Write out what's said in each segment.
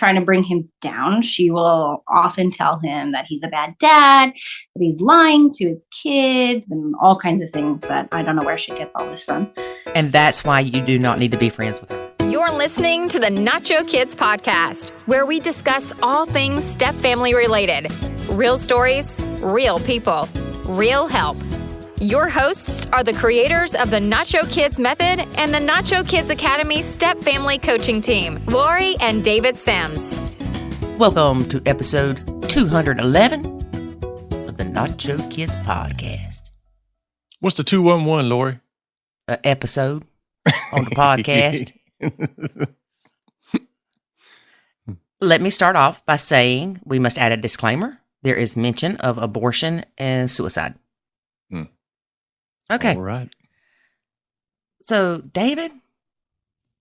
trying to bring him down, she will often tell him that he's a bad dad, that he's lying to his kids, and all kinds of things that I don't know where she gets all this from. And that's why you do not need to be friends with her. You're listening to the Nacho Kids Podcast, where we discuss all things step-family related. Real stories, real people, real help. Your hosts are the creators of the Nacho Kids Method and the Nacho Kids Academy Step-Family Coaching Team, Lori and David Sims. Welcome to episode 211 of the Nacho Kids Podcast. What's the 211, Lori? Episode on the podcast. Let me start off by saying we must add a disclaimer. There is mention of abortion and suicide. Okay. All right. So, David,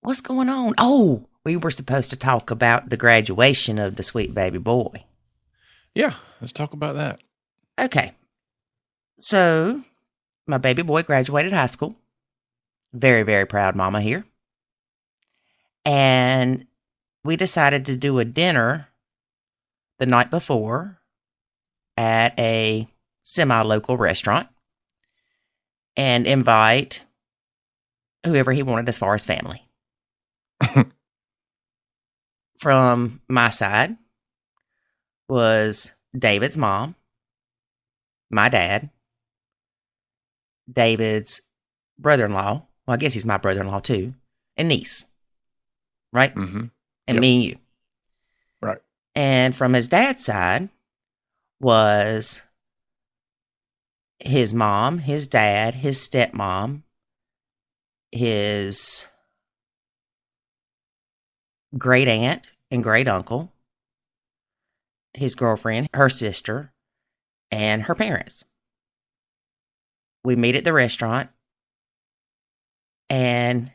what's going on? Oh, we were supposed to talk about the graduation of the sweet baby boy. Yeah, let's talk about that. Okay. So, my baby boy graduated high school. Very, very proud mama here. And we decided to do a dinner the night before at a semi-local restaurant and invite whoever he wanted as far as family. From my side was David's mom, my dad, David's brother-in-law. Well, I guess he's my brother-in-law too, and niece. Right? Mm-hmm. And me and you. Right. And from his dad's side was his mom, his dad, his stepmom, his great aunt and great uncle, his girlfriend, her sister, and her parents. We meet at the restaurant, and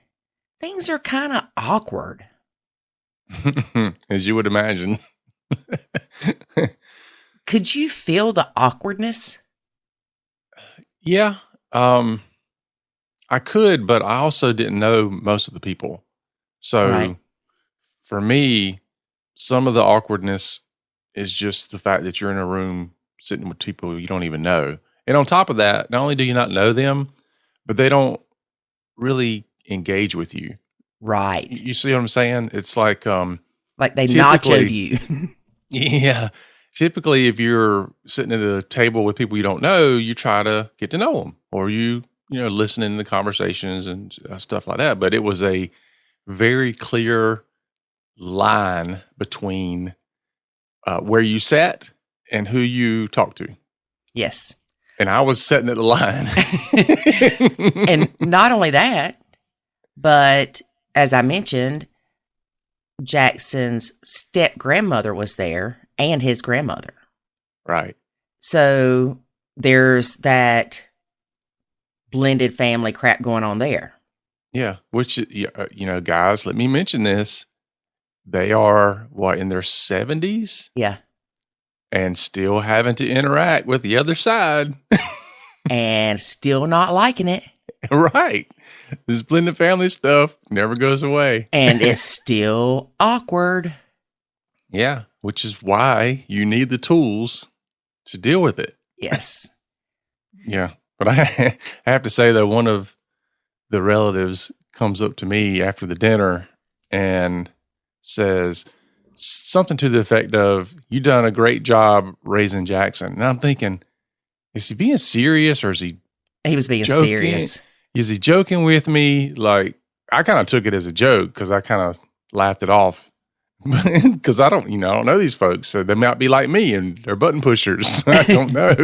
things are kind of awkward. As you would imagine. Could you feel the awkwardness? Yeah. I could, but I also didn't know most of the people. So Right. For me, some of the awkwardness is just the fact that you're in a room sitting with people you don't even know. And on top of that, not only do you not know them, but they don't really engage with you. Right. You see what I'm saying? It's like They typically- nachoed you. Yeah. Typically, if you're sitting at a table with people you don't know, you try to get to know them, or you listen in the conversations and stuff like that. But it was a very clear line between where you sat and who you talked to. Yes. And I was sitting at the line. And not only that, but as I mentioned, Jackson's step-grandmother was there and his grandmother. Right. So there's that blended family crap going on there. Yeah. Which, guys, let me mention this. They are, in their 70s? Yeah. And still having to interact with the other side. And still not liking it. Right. This blended family stuff never goes away. And it's still awkward. Yeah. Which is why you need the tools to deal with it. Yes. Yeah. But I have to say, though, one of the relatives comes up to me after the dinner and says something to the effect of, "You done a great job raising Jackson." And I'm thinking, is he being serious, or is he was being joking? serious. Is he joking with me? Like, I kind of took it as a joke because I kind of laughed it off. Because I don't know these folks, so they might be like me and they're button pushers. I don't know,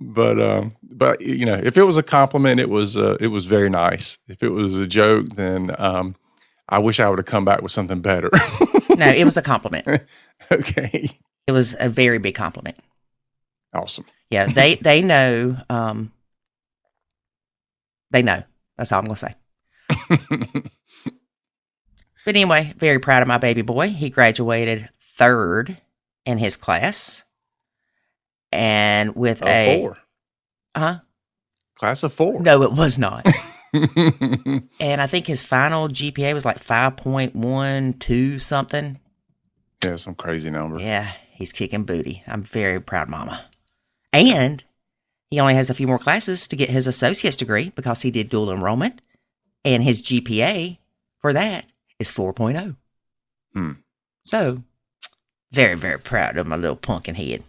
but if it was a compliment, it was very nice. If it was a joke, then I wish I would have come back with something better. No, it was a compliment. Okay, It was a very big compliment. awesome. Yeah, they know. They know. That's all I'm gonna say. But anyway, very proud of my baby boy. He graduated 3rd in his class, and with Four. Huh? Class of 4. No, it was not. And I think his final GPA was like 5.12 something. Yeah, some crazy number. Yeah, he's kicking booty. I'm very proud, Mama. And he only has a few more classes to get his associate's degree because he did dual enrollment. And his GPA for that is 4.0. So, very, very proud of my little pumpkin head.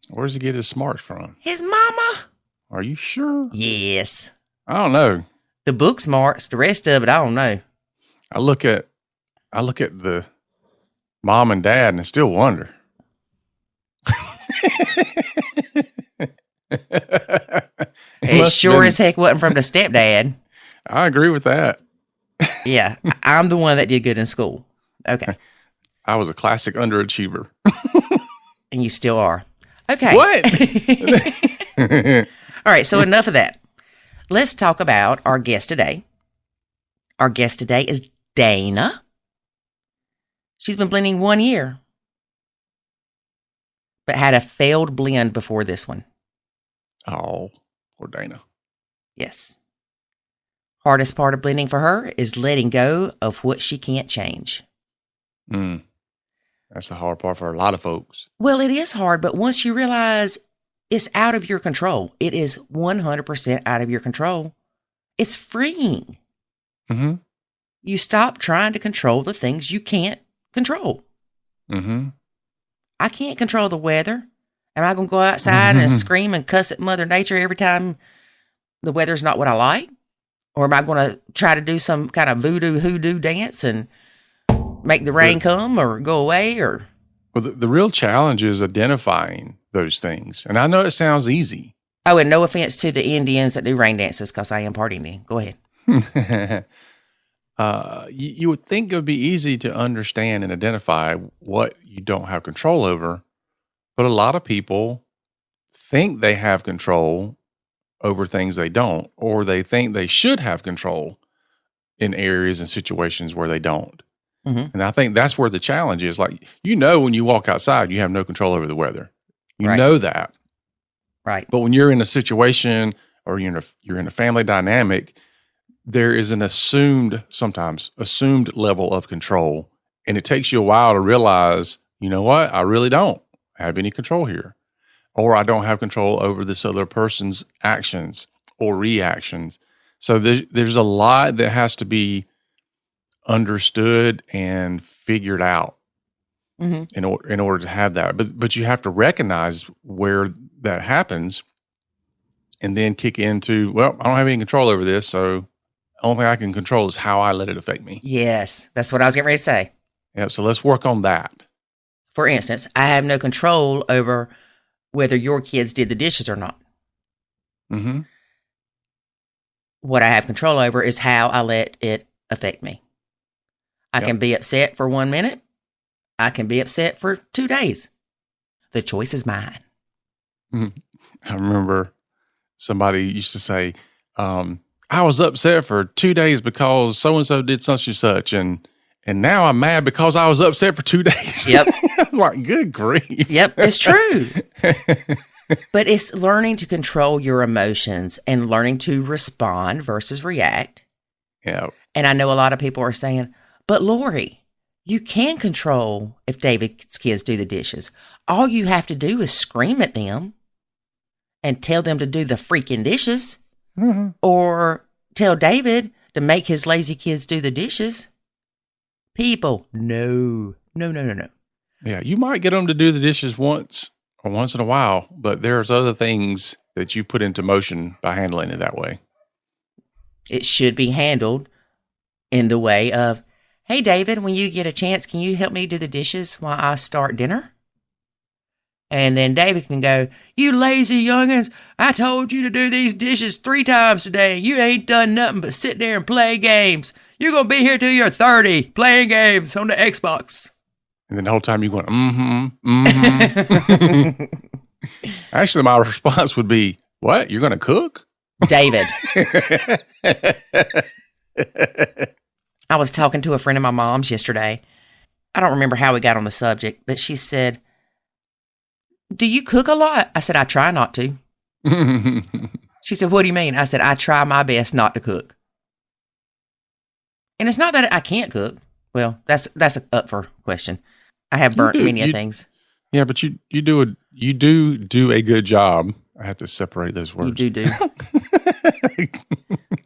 Where does he get his smarts from? His mama. Are you sure? Yes. I don't know. The book smarts, the rest of it, I don't know. I look at the mom and dad and I still wonder. It sure as heck wasn't from the stepdad. I agree with that. Yeah, I'm the one that did good in school. Okay. I was a classic underachiever. And you still are. Okay. What? All right, so enough of that. Let's talk about our guest today. Our guest today is Dana. She's been blending 1 year, but had a failed blend before this one. Oh, poor Dana. Yes. Hardest part of blending for her is letting go of what she can't change. That's the hard part for a lot of folks. Well, it is hard, but once you realize it's out of your control, it is 100% out of your control, it's freeing. Mm-hmm. You stop trying to control the things you can't control. Mm-hmm. I can't control the weather. Am I going to go outside and scream and cuss at Mother Nature every time the weather's not what I like? Or am I going to try to do some kind of voodoo hoodoo dance and make the rain come or go away? Or Well, the real challenge is identifying those things. And I know it sounds easy. Oh, and no offense to the Indians that do rain dances, because I am part Indian. Go ahead. You would think it would be easy to understand and identify what you don't have control over. But a lot of people think they have control over things they don't, or they think they should have control in areas and situations where they don't. Mm-hmm. And I think that's where the challenge is. Like, when you walk outside, you have no control over the weather. You Right. know that. Right. But when you're in a situation or you're in a family dynamic, there is an sometimes assumed level of control. And it takes you a while to realize, you know what? I really don't have any control here. Or I don't have control over this other person's actions or reactions. So there's a lot that has to be understood and figured out in order to have that. But you have to recognize where that happens and then kick into, well, I don't have any control over this, so the only thing I can control is how I let it affect me. Yes, that's what I was getting ready to say. Yeah, so let's work on that. For instance, I have no control over whether your kids did the dishes or not. Mm-hmm. What I have control over is how I let it affect me. I Yep. can be upset for 1 minute. I can be upset for 2 days. The choice is mine. I remember somebody used to say, I was upset for 2 days because so-and-so did such and such, and now I'm mad because I was upset for 2 days. Yep. I'm like, good grief. Yep, it's true. But it's learning to control your emotions and learning to respond versus react. Yeah. And I know a lot of people are saying, but Lori, you can control if David's kids do the dishes. All you have to do is scream at them and tell them to do the freaking dishes, or tell David to make his lazy kids do the dishes. People, no. Yeah, you might get them to do the dishes once in a while, but there's other things that you put into motion by handling it that way. It should be handled in the way of, hey, David, when you get a chance, can you help me do the dishes while I start dinner? And then David can go, you lazy youngins, I told you to do these dishes 3 times today. You ain't done nothing but sit there and play games. You're going to be here till you're 30 playing games on the Xbox. And then the whole time you're going, Actually, my response would be, what? You're going to cook? David. I was talking to a friend of my mom's yesterday. I don't remember how we got on the subject, but she said, do you cook a lot? I said, I try not to. She said, what do you mean? I said, I try my best not to cook. And it's not that I can't cook. Well, that's up for question. I have burnt many of things. Yeah, but you do a good job. I have to separate those words. You do.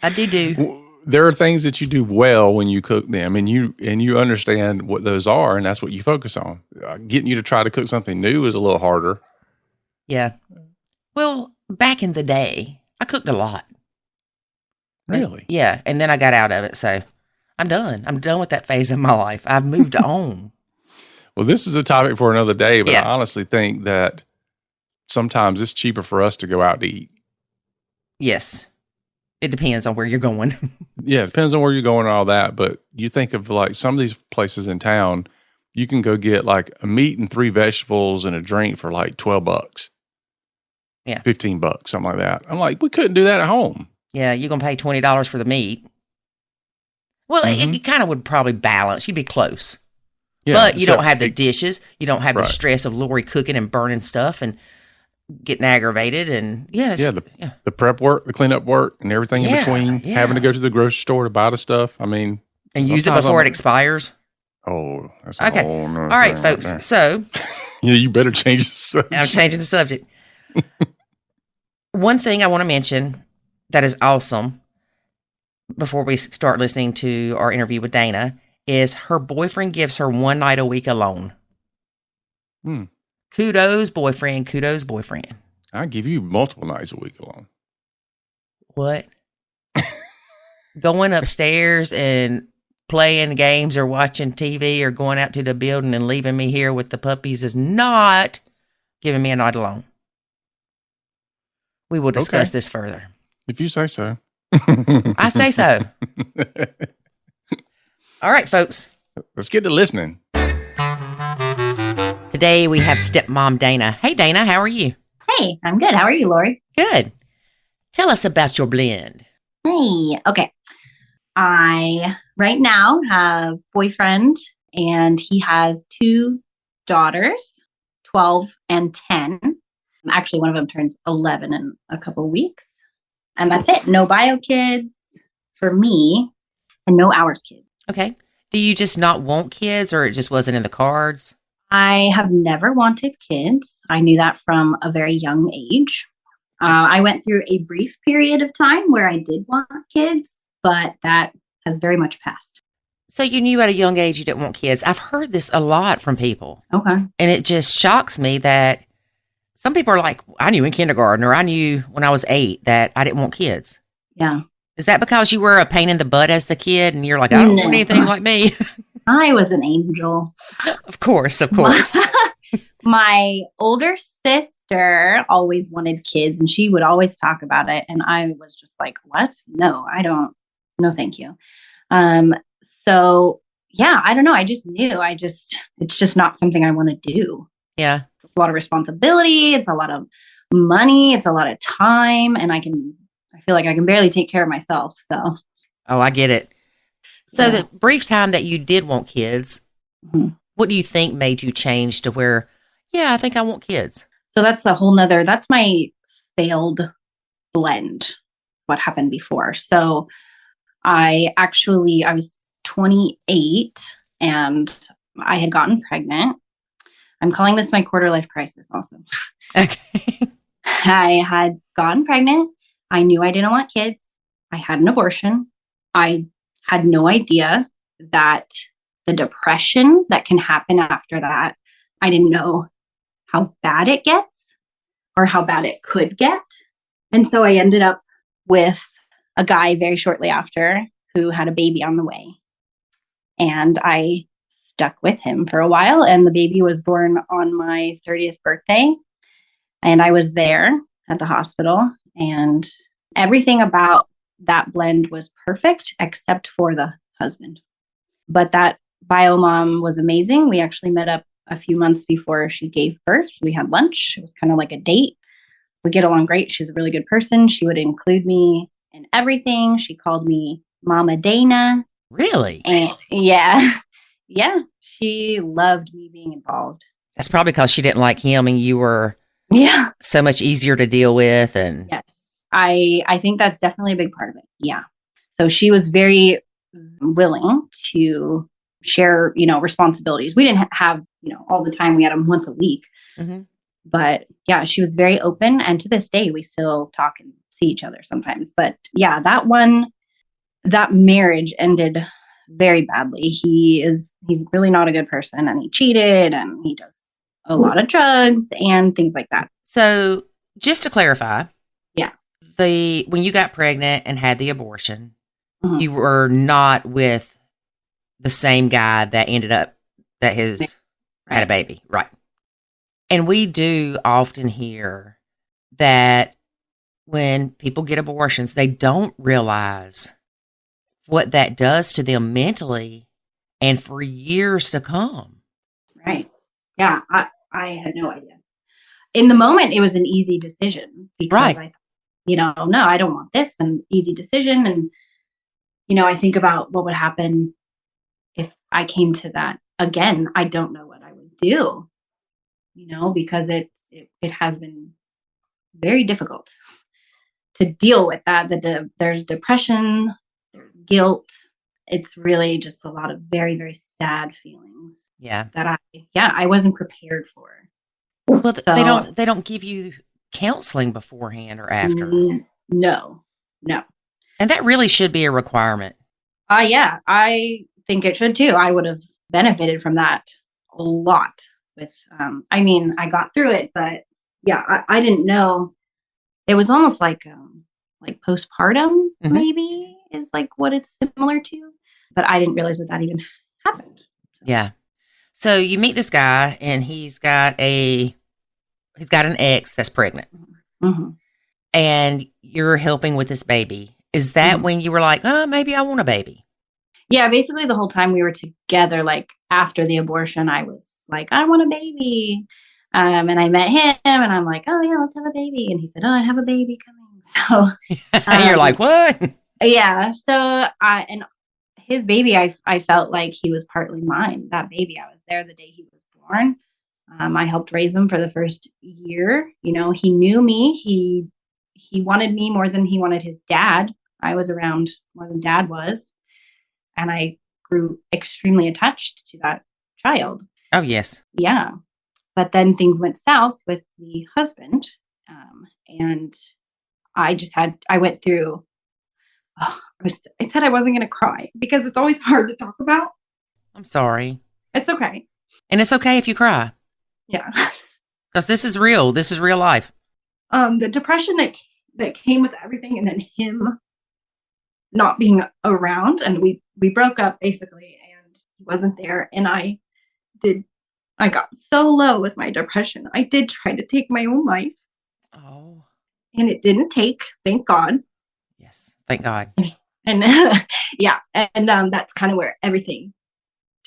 I do. There are things that you do well when you cook them, and you understand what those are, and that's what you focus on. Getting you to try to cook something new is a little harder. Yeah. Well, back in the day, I cooked a lot. Really? Yeah, and then I got out of it, so I'm done. I'm done with that phase of my life. I've moved on. Well, this is a topic for another day, but Yeah. I honestly think that sometimes it's cheaper for us to go out to eat. Yes. It depends on where you're going. Yeah, it depends on where you're going and all that. But you think of like some of these places in town, you can go get like a meat and 3 vegetables and a drink for like $12. Yeah. $15, something like that. I'm like, we couldn't do that at home. Yeah, you're going to pay $20 for the meat. Well, it kind of would probably balance. You'd be close. Yeah, but you don't have the dishes. You don't have the Right. stress of Lori cooking and burning stuff and getting aggravated. And the prep work, the cleanup work, and everything in between. Yeah. Having to go to the grocery store to buy the stuff. I mean, and use it sometimes before I'm- it expires. Oh, that's Okay. All right, folks. So Yeah, you better change the subject. I'm changing the subject. One thing I want to mention that is awesome before we start listening to our interview with Dana is her boyfriend gives her one night a week alone. Kudos, boyfriend. Kudos, boyfriend. I give you multiple nights a week alone. What? Going upstairs and playing games or watching TV or going out to the building and leaving me here with the puppies is not giving me a night alone. We will discuss this further. If you say so. I say so. All right, folks. Let's get to listening. Today we have stepmom Dana. Hey, Dana, how are you? Hey, I'm good. How are you, Lori? Good. Tell us about your blend. Hey, okay. I right now have boyfriend, and he has 2 daughters, 12 and 10. Actually, one of them turns 11 in a couple of weeks. And that's it. No bio kids for me and no ours kids. Okay. Do you just not want kids or it just wasn't in the cards? I have never wanted kids. I knew that from a very young age. I went through a brief period of time where I did want kids, but that has very much passed. So you knew at a young age you didn't want kids. I've heard this a lot from people. Okay. And it just shocks me that some people are like, I knew in kindergarten or I knew when I was 8 that I didn't want kids. Yeah. Is that because you were a pain in the butt as the kid and you're like, I don't want anything like me? I was an angel. Of course, of course. My older sister always wanted kids and she would always talk about it. And I was just like, what? No, I don't. No, thank you. So yeah, I don't know. I just knew it's just not something I want to do. Yeah. It's a lot of responsibility. It's a lot of money. It's a lot of time. And I feel like I can barely take care of myself. So. Oh, I get it. So the brief time that you did want kids, what do you think made you change to where, yeah, I think I want kids? So that's my failed blend, what happened before. So I was 28 and I had gotten pregnant. I'm calling this my quarter life crisis also. Okay. I had gotten pregnant. I knew I didn't want kids. I had an abortion. I had no idea that the depression that can happen after that, I didn't know how bad it gets or how bad it could get. And so I ended up with a guy very shortly after who had a baby on the way. And I stuck with him for a while, and the baby was born on my 30th birthday. And I was there at the hospital, and everything about that blend was perfect except for the husband. But that bio mom was amazing. We actually met up a few months before she gave birth. We had lunch. It was kind of like a date. We get along great. She's a really good person. She would include me in everything. She called me Mama Dana. Really? And yeah. She loved me being involved. That's probably because she didn't like him and you were Yeah. so much easier to deal with. And Yes. I think that's definitely a big part of it. Yeah. So she was very willing to share, responsibilities. We didn't have, all the time. We had them once a week. Mm-hmm. But yeah, she was very open. And to this day, we still talk and see each other sometimes. But yeah, that marriage ended very badly. He's really not a good person, and he cheated, and he does a lot of drugs and things like that. So just to clarify, yeah, when you got pregnant and had the abortion, mm-hmm. you were not with the same guy that ended up that had a baby, right? And we do often hear that when people get abortions, they don't realize what that does to them mentally and for years to come. Right. Yeah, I had no idea. In the moment, it was an easy decision because I thought, no, I don't want this, an easy decision. And, I think about what would happen if I came to that again. I don't know what I would do, because it has been very difficult to deal with that. There's depression, there's guilt. It's really just a lot of very, very sad feelings. Yeah. That I wasn't prepared for. Well, they don't give you counseling beforehand or after. No. And that really should be a requirement. Yeah, I think it should too. I would have benefited from that a lot with, I got through it, but yeah, I didn't know. It was almost like postpartum, mm-hmm. maybe is like what it's similar to, but I didn't realize that even happened. So. Yeah. So you meet this guy and he's got an ex that's pregnant, mm-hmm. and you're helping with this baby. Is that mm-hmm. when you were like, oh, maybe I want a baby? Yeah, basically the whole time we were together, like after the abortion, I was like, I want a baby. And I met him and I'm like, oh yeah, let's have a baby. And he said, oh, I have a baby coming. So you're like, what? Yeah. So and his baby, I felt like he was partly mine. That baby, I was there the day he was born. I helped raise him for the first year. He knew me. He wanted me more than he wanted his dad. I was around more than dad was. And I grew extremely attached to that child. Oh, yes. Yeah. But then things went south with the husband. And I went through, I said I wasn't going to cry because it's always hard to talk about. I'm sorry. It's okay. And it's okay if you cry. Yeah. Because this is real. This is real life. The depression that came with everything, and then him not being around, and we broke up basically, and he wasn't there. And I got so low with my depression. I did try to take my own life. Oh. And it didn't take, thank God. Yes, thank God. And yeah, and that's kind of where everything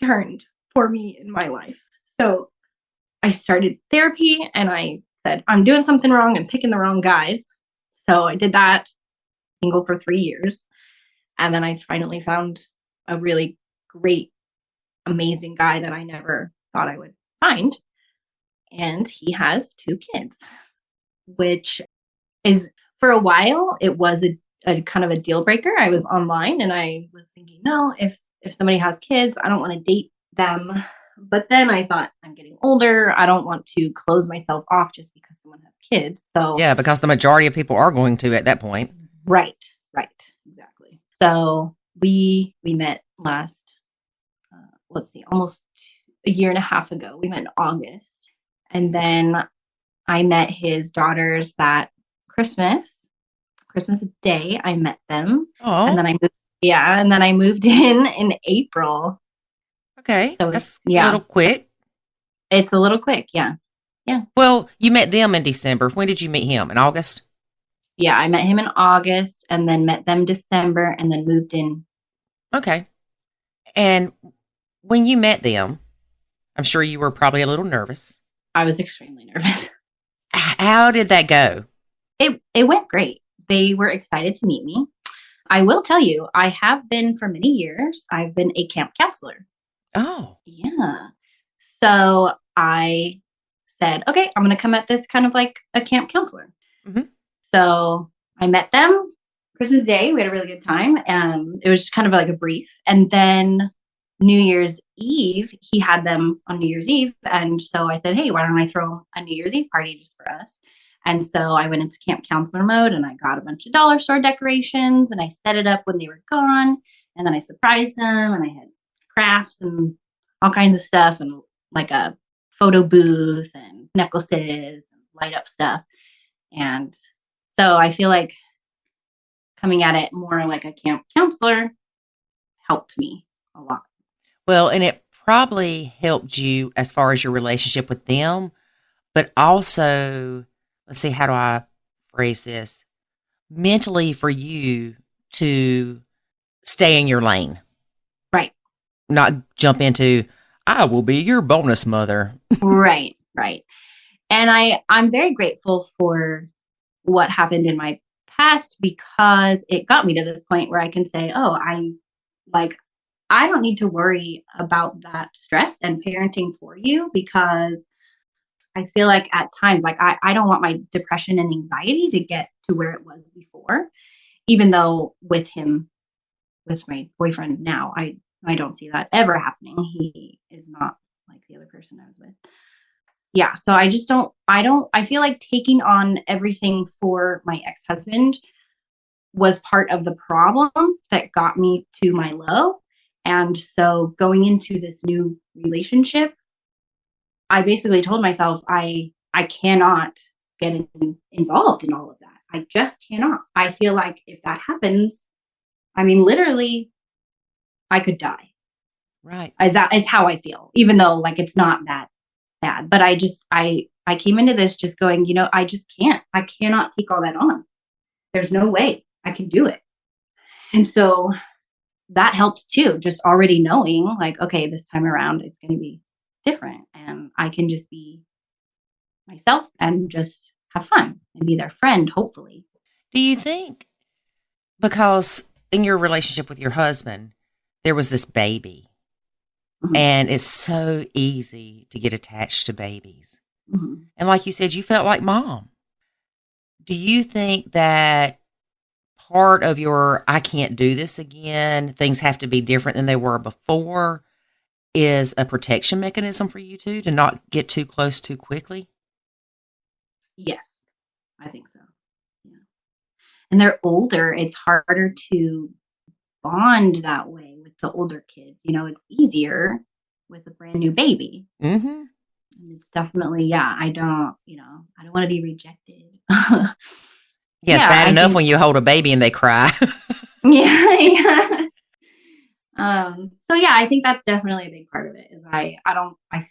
turned for me in my life. So I started therapy, and I said, I'm doing something wrong. I'm picking the wrong guys. So I did that, single for 3 years. And then I finally found a really great, amazing guy that I never thought I would find. And he has 2 kids, which is, for a while, it was a kind of a deal breaker. I was online and I was thinking, no, if somebody has kids, I don't want to date them. But then I thought, I'm getting older. I don't want to close myself off just because someone has kids. So yeah, because the majority of people are going to at that point. Right. Exactly. So we met last, almost a year and a half ago. We met in August. And then I met his daughters that Christmas Day. I met them. Oh. And then I moved in April. Okay. So that's a little quick. It's a little quick. Yeah. Well, you met them in December. When did you meet him? In August? Yeah, I met him in August and then met them December and then moved in. Okay. And when you met them, I'm sure you were probably a little nervous. I was extremely nervous. How did that go? It went great. They were excited to meet me. I will tell you, I have been for many years. I've been a camp counselor. Oh. Yeah. So I said, okay, I'm going to come at this kind of like a camp counselor. Mm-hmm. So I met them Christmas Day. We had a really good time. It was just kind of like a brief. And then New Year's Eve, he had them on New Year's Eve. And so I said, hey, why don't I throw a New Year's Eve party just for us? And so I went into camp counselor mode and I got a bunch of dollar store decorations and I set it up when they were gone. And then I surprised them and I had crafts and all kinds of stuff and like a photo booth and necklaces and light up stuff. And so I feel like coming at it more like a camp counselor helped me a lot. Well, and it probably helped you as far as your relationship with them, but also, let's see, how do I phrase this? Mentally for you to stay in your lane. Right. Not jump into, I will be your bonus mother. Right. And I'm very grateful for what happened in my past because it got me to this point where I can say, oh, I don't need to worry about that stress and parenting for you because I feel like at times, like I don't want my depression and anxiety to get to where it was before, even though with my boyfriend now, I don't see that ever happening. He is not like the other person I was with. Yeah. So I feel like taking on everything for my ex-husband was part of the problem that got me to my low. And so going into this new relationship, I basically told myself I cannot get involved in all of that. I just cannot. I feel like if that happens, I mean, literally, I could die. Right. Is how I feel, even though like it's not that bad. But I came into this just going, I just can't. I cannot take all that on. There's no way I can do it. And so that helped too, just already knowing like, okay, this time around it's going to be different and I can just be myself and just have fun and be their friend, hopefully. Do you think because in your relationship with your husband, there was this baby and it's so easy to get attached to babies. Mm-hmm. And like you said, you felt like mom. Do you think that part of your, I can't do this again, things have to be different than they were before, is a protection mechanism for you two to not get too close too quickly? Yes, I think so. Yeah. And they're older. It's harder to bond that way with the older kids. It's easier with a brand new baby. Mm-hmm. And it's definitely, I don't want to be rejected. Yes, bad enough when you hold a baby and they cry. Yeah. So I think that's definitely a big part of it is I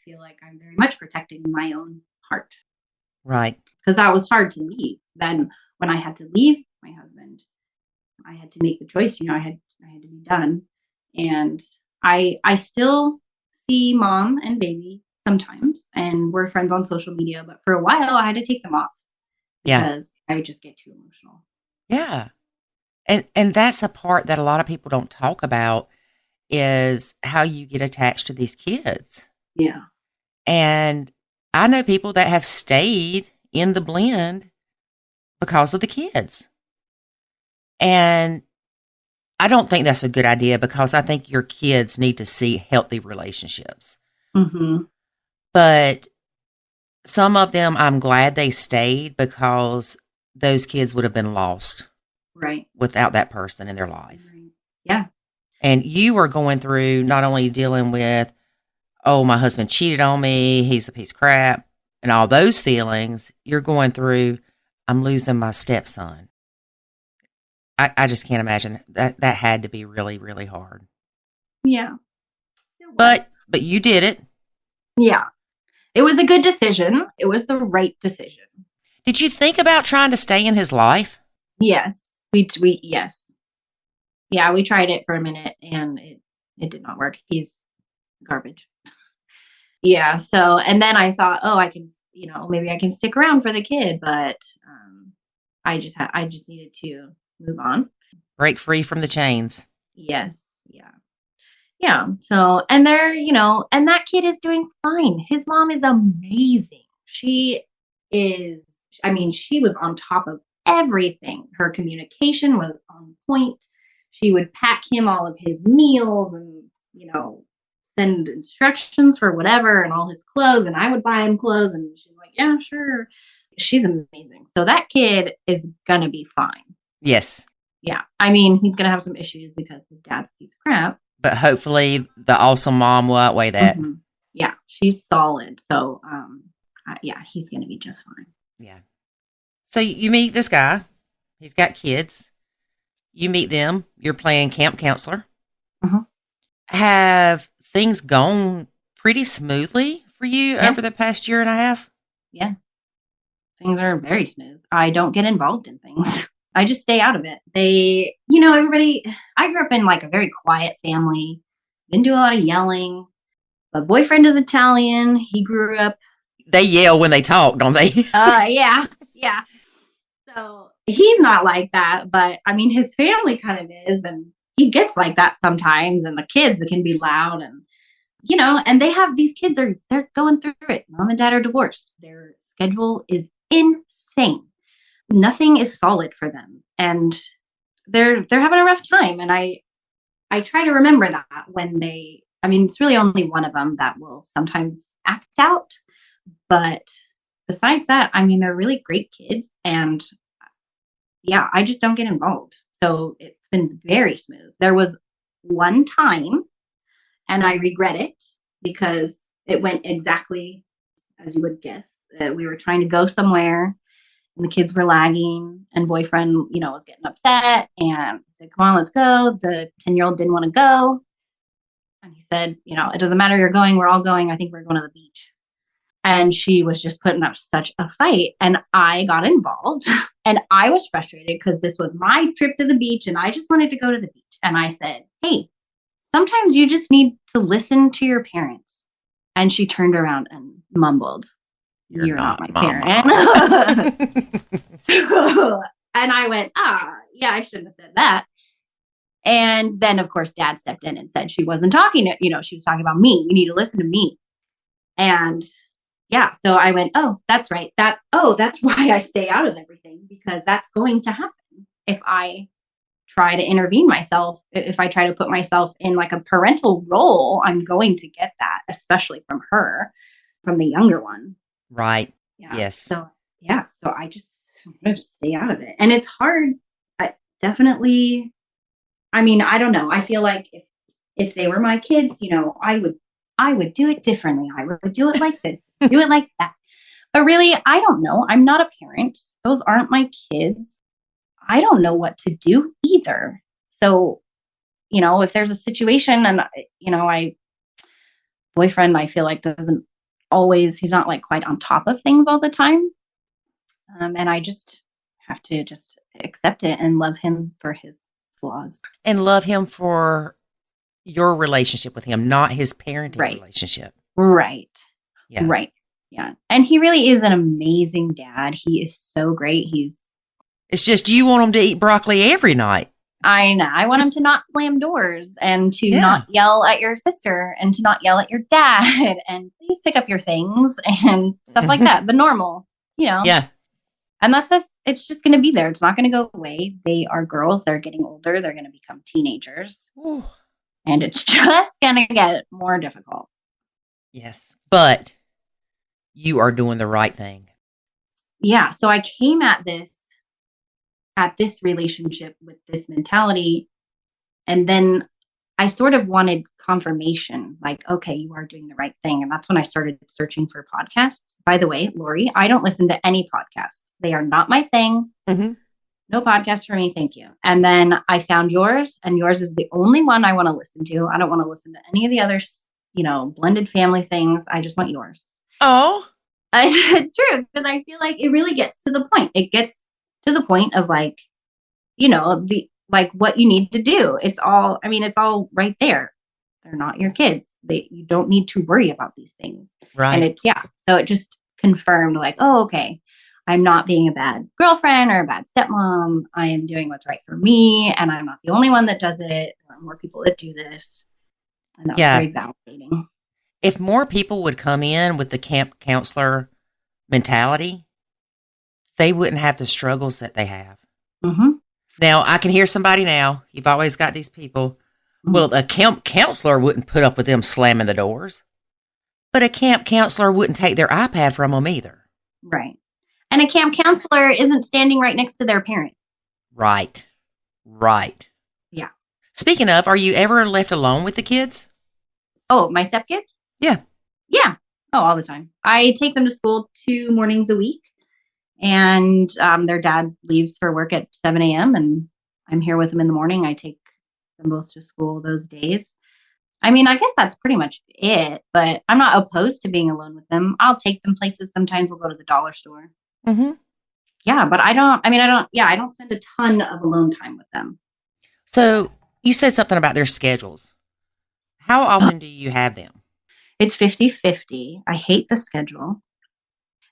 feel like I'm very much protecting my own heart. Right. Because that was hard to leave. Then when I had to leave my husband, I had to make the choice, I had to be done. And I still see mom and baby sometimes and we're friends on social media, but for a while I had to take them off because I would just get too emotional. Yeah. And that's a part that a lot of people don't talk about is how you get attached to these kids. Yeah. And I know people that have stayed in the blend because of the kids. And I don't think that's a good idea because I think your kids need to see healthy relationships. Mm-hmm. But some of them, I'm glad they stayed because those kids would have been lost. Right. Without that person in their life. Right. Yeah. And you were going through not only dealing with, oh, my husband cheated on me, he's a piece of crap, and all those feelings, you're going through, I'm losing my stepson. I just can't imagine. That had to be really, really hard. Yeah. But you did it. Yeah. It was a good decision. It was the right decision. Did you think about trying to stay in his life? Yes. Yes. Yeah, we tried it for a minute and it did not work. He's garbage. Yeah. So, and then I thought, oh, I can, maybe I can stick around for the kid, but I just needed to move on. Break free from the chains. Yes. Yeah. Yeah. So, and and that kid is doing fine. His mom is amazing. She was on top of everything. Her communication was on point. She would pack him all of his meals and, send instructions for whatever and all his clothes, and I would buy him clothes, and she's like, yeah, sure. She's amazing. So that kid is gonna be fine. Yes. Yeah. I mean, he's gonna have some issues because his dad's a piece of crap. But hopefully the awesome mom will outweigh that. Mm-hmm. Yeah, she's solid. So yeah, he's gonna be just fine. Yeah. So you meet this guy. He's got kids. You meet them. You're playing camp counselor. Mhm. Have things gone pretty smoothly for you over the past year and a half? Yeah. Things are very smooth. I don't get involved in things. I just stay out of it. Everybody, I grew up in like a very quiet family. Didn't do a lot of yelling. My boyfriend is Italian. He grew up. They yell when they talk, don't they? Yeah. Yeah. So he's not like that, but I mean, his family kind of is, and he gets like that sometimes. And the kids can be loud, and and they have these kids they're going through it. Mom and dad are divorced. Their schedule is insane. Nothing is solid for them, and they're having a rough time. And I try to remember that when it's really only one of them that will sometimes act out, but besides that, they're really great kids, and yeah, I just don't get involved. So it's been very smooth. There was one time, and I regret it because it went exactly as you would guess. We were trying to go somewhere, and the kids were lagging, and boyfriend, was getting upset, and he said, come on, let's go. The 10-year-old didn't want to go. And he said, it doesn't matter, you're going, we're all going. I think we're going to the beach. And she was just putting up such a fight. And I got involved, and I was frustrated because this was my trip to the beach, and I just wanted to go to the beach. And I said, hey, sometimes you just need to listen to your parents. And she turned around and mumbled, you're not my parent. And I went, yeah, I shouldn't have said that. And then, of course, dad stepped in and said she wasn't talking to, she was talking about me. You need to listen to me. And yeah, so I went, oh, that's right. That's why I stay out of everything, because that's going to happen if I try to intervene myself. If I try to put myself in like a parental role, I'm going to get that, especially from her, from the younger one. Right. Yeah. Yes. So yeah, so I just stay out of it. And it's hard. Definitely. I don't know. I feel like if they were my kids, I would do it differently. I would do it like this, do it like that. But really, I don't know. I'm not a parent. Those aren't my kids. I don't know what to do either. So, if there's a situation and, boyfriend, I feel like doesn't always, he's not like quite on top of things all the time. And I just have to just accept it and love him for his flaws. And love him for your relationship with him, not his parenting relationship. Right. Yeah. Right. Yeah. And he really is an amazing dad. He is so great. It's just you want him to eat broccoli every night. I know. I want him to not slam doors and to not yell at your sister and to not yell at your dad and please pick up your things and stuff like that. The normal, Yeah. And it's just going to be there. It's not going to go away. They are girls. They're getting older. They're going to become teenagers. Ooh. And it's just going to get more difficult. Yes. But you are doing the right thing. Yeah. So I came at this relationship with this mentality. And then I sort of wanted confirmation, like, okay, you are doing the right thing. And that's when I started searching for podcasts. By the way, Lori, I don't listen to any podcasts. They are not my thing. Mm-hmm. No podcast for me. Thank you. And then I found yours, and yours is the only one I want to listen to. I don't want to listen to any of the others, blended family things. I just want yours. Oh, it's true. Because I feel like it really gets to the point. It gets to the point of like, what you need to do. It's all right there. They're not your kids. You don't need to worry about these things. Right. And so it just confirmed like, oh, okay, I'm not being a bad girlfriend or a bad stepmom. I am doing what's right for me. And I'm not the only one that does it. There are more people that do this. And that's very validating. If more people would come in with the camp counselor mentality, they wouldn't have the struggles that they have. Mm-hmm. Now, I can hear somebody now. You've always got these people. Well, a camp counselor wouldn't put up with them slamming the doors, but a camp counselor wouldn't take their iPad from them either. Right. And a camp counselor isn't standing right next to their parent. Right. Right. Yeah. Speaking of, are you ever left alone with the kids? Oh, my stepkids? Yeah. Yeah. Oh, all the time. I take them to school 2 mornings a week, and their dad leaves for work at 7 a.m. and I'm here with them in the morning. I take them both to school those days. I mean, I guess that's pretty much it, but I'm not opposed to being alone with them. I'll take them places. Sometimes we'll go to the dollar store. Mm-hmm. Yeah, but I don't spend a ton of alone time with them. So you said something about their schedules. How often do you have them? It's 50-50. I hate the schedule.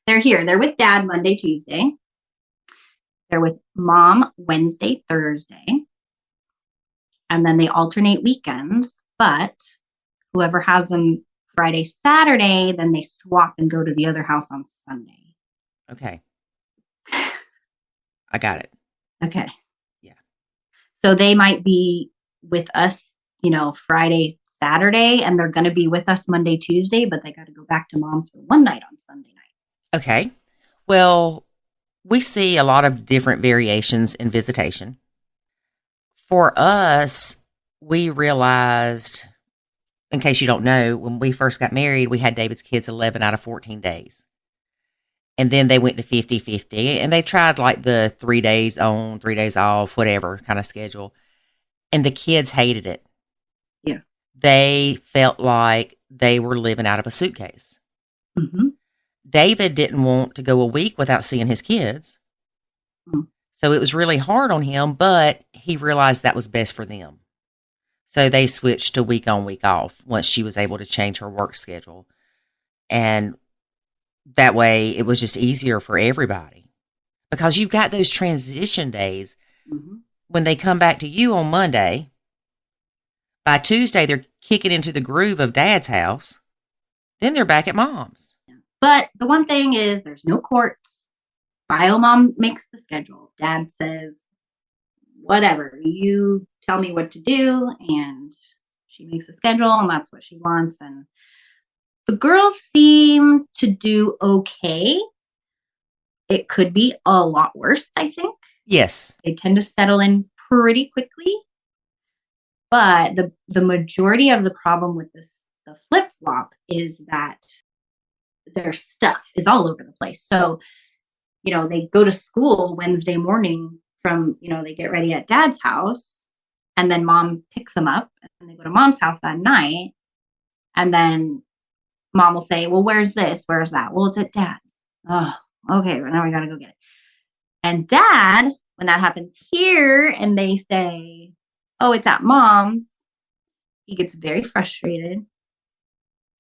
They're here. They're with dad Monday, Tuesday. They're with mom Wednesday, Thursday. And then they alternate weekends. But whoever has them Friday, Saturday, then they swap and go to the other house on Sunday. Okay. I got it. Okay. Yeah. So they might be with us, Friday, Saturday, and they're going to be with us Monday, Tuesday, but they got to go back to mom's for one night on Sunday night. Okay. Well, we see a lot of different variations in visitation. For us, we realized, in case you don't know, when we first got married, we had David's kids 11 out of 14 days. And then they went to 50-50, and they tried like the 3 days on, 3 days off, whatever kind of schedule. And the kids hated it. Yeah. They felt like they were living out of a suitcase. Mm-hmm. David didn't want to go a week without seeing his kids. Mm. So it was really hard on him, but he realized that was best for them. So they switched to week on, week off once she was able to change her work schedule. And that way it was just easier for everybody. Because you've got those transition days. Mm-hmm. When they come back to you on Monday, by Tuesday, they're kicking into the groove of dad's house. Then they're back at mom's. But the one thing is there's no courts. Bio mom makes the schedule. Dad says, whatever, you tell me what to do. And she makes a schedule, and that's what she wants. And the girls seem to do okay. It could be a lot worse, I think. Yes. They tend to settle in pretty quickly. But the majority of the problem with the flip-flop is that their stuff is all over the place. So, they go to school Wednesday morning from, they get ready at dad's house, and then mom picks them up, and they go to mom's house that night. And then mom will say, well, where's this? Where's that? Well, it's at dad's. Oh, okay. Well, now we got to go get it. And dad, when that happens here and they say, oh, it's at mom's, he gets very frustrated.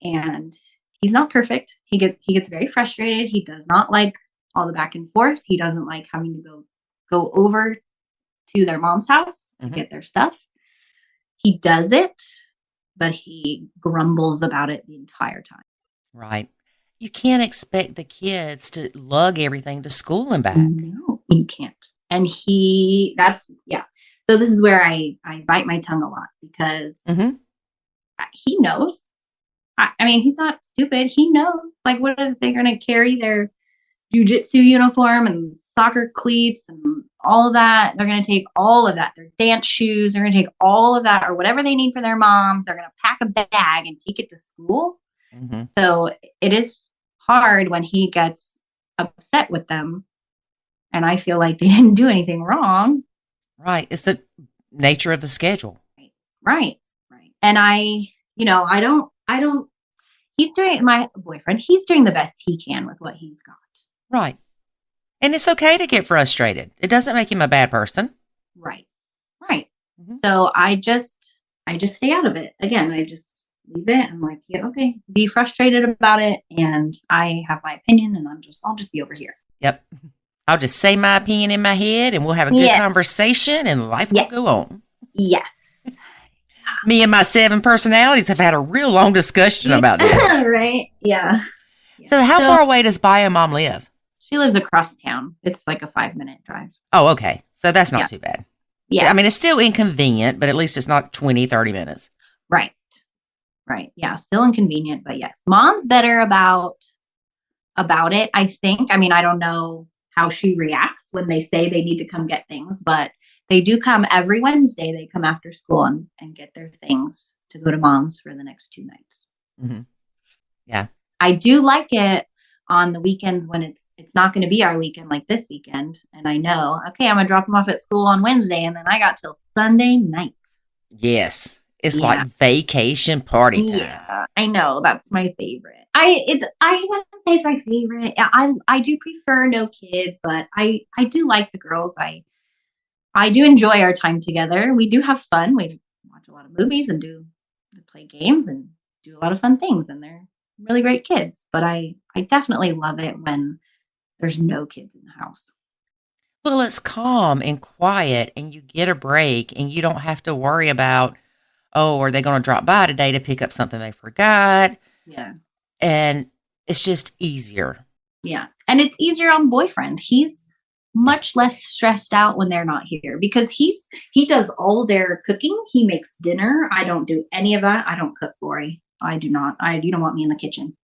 And he's not perfect. He gets very frustrated. He does not like all the back and forth. He doesn't like having to go over to their mom's house to get their stuff. He does it, but he grumbles about it the entire time. Right. You can't expect the kids to lug everything to school and back. No, you can't. And So this is where I bite my tongue a lot because he knows. I mean, he's not stupid. He knows. Like, what are they going to carry their jiu-jitsu uniform and soccer cleats and all of that? They're going to take all of that. Their dance shoes. They're going to take all of that or whatever they need for their moms. They're going to pack a bag and take it to school. Mm-hmm. So it is hard when he gets upset with them. And I feel like they didn't do anything wrong. Right. It's the nature of the schedule. Right. And I don't, my boyfriend, he's doing the best he can with what he's got. Right. And it's okay to get frustrated. It doesn't make him a bad person. Right. Mm-hmm. So I just stay out of it. Again, I just leave it. I'm like, yeah, okay, be frustrated about it. And I have my opinion and I'll just be over here. Yep. I'll just say my opinion in my head and we'll have a good conversation and life will go on. Yes. Me and my 7 personalities have had a real long discussion about this. Right? Yeah. So how far away does Bio Mom live? She lives across town. It's like a 5-minute drive. Oh, okay. So that's not too bad. Yeah. I mean, it's still inconvenient, but at least it's not 20, 30 minutes. Right. Right. Yeah. Still inconvenient, but yes, mom's better about it, I think. I mean, I don't know how she reacts when they say they need to come get things, but they do come every Wednesday. They come after school and get their things to go to mom's for the next 2 nights. Mm-hmm. Yeah. I do like it on the weekends when it's not going to be our weekend like this weekend. And I know, okay, I'm going to drop them off at school on Wednesday, and then I got till Sunday night. Yes. It's like vacation party time. Yeah, I know. That's my favorite. I wouldn't say it's my favorite. I do prefer no kids, but I do like the girls. I do enjoy our time together. We do have fun. We watch a lot of movies and play games and do a lot of fun things, and they're really great kids. But I definitely love it when there's no kids in the house. Well, it's calm and quiet, and you get a break, and you don't have to worry about, oh, are they going to drop by today to pick up something they forgot? Yeah. And it's just easier. Yeah. And it's easier on boyfriend. He's much less stressed out when they're not here because he does all their cooking. He makes dinner. I don't do any of that. I don't cook, Lori. I do not. You don't want me in the kitchen.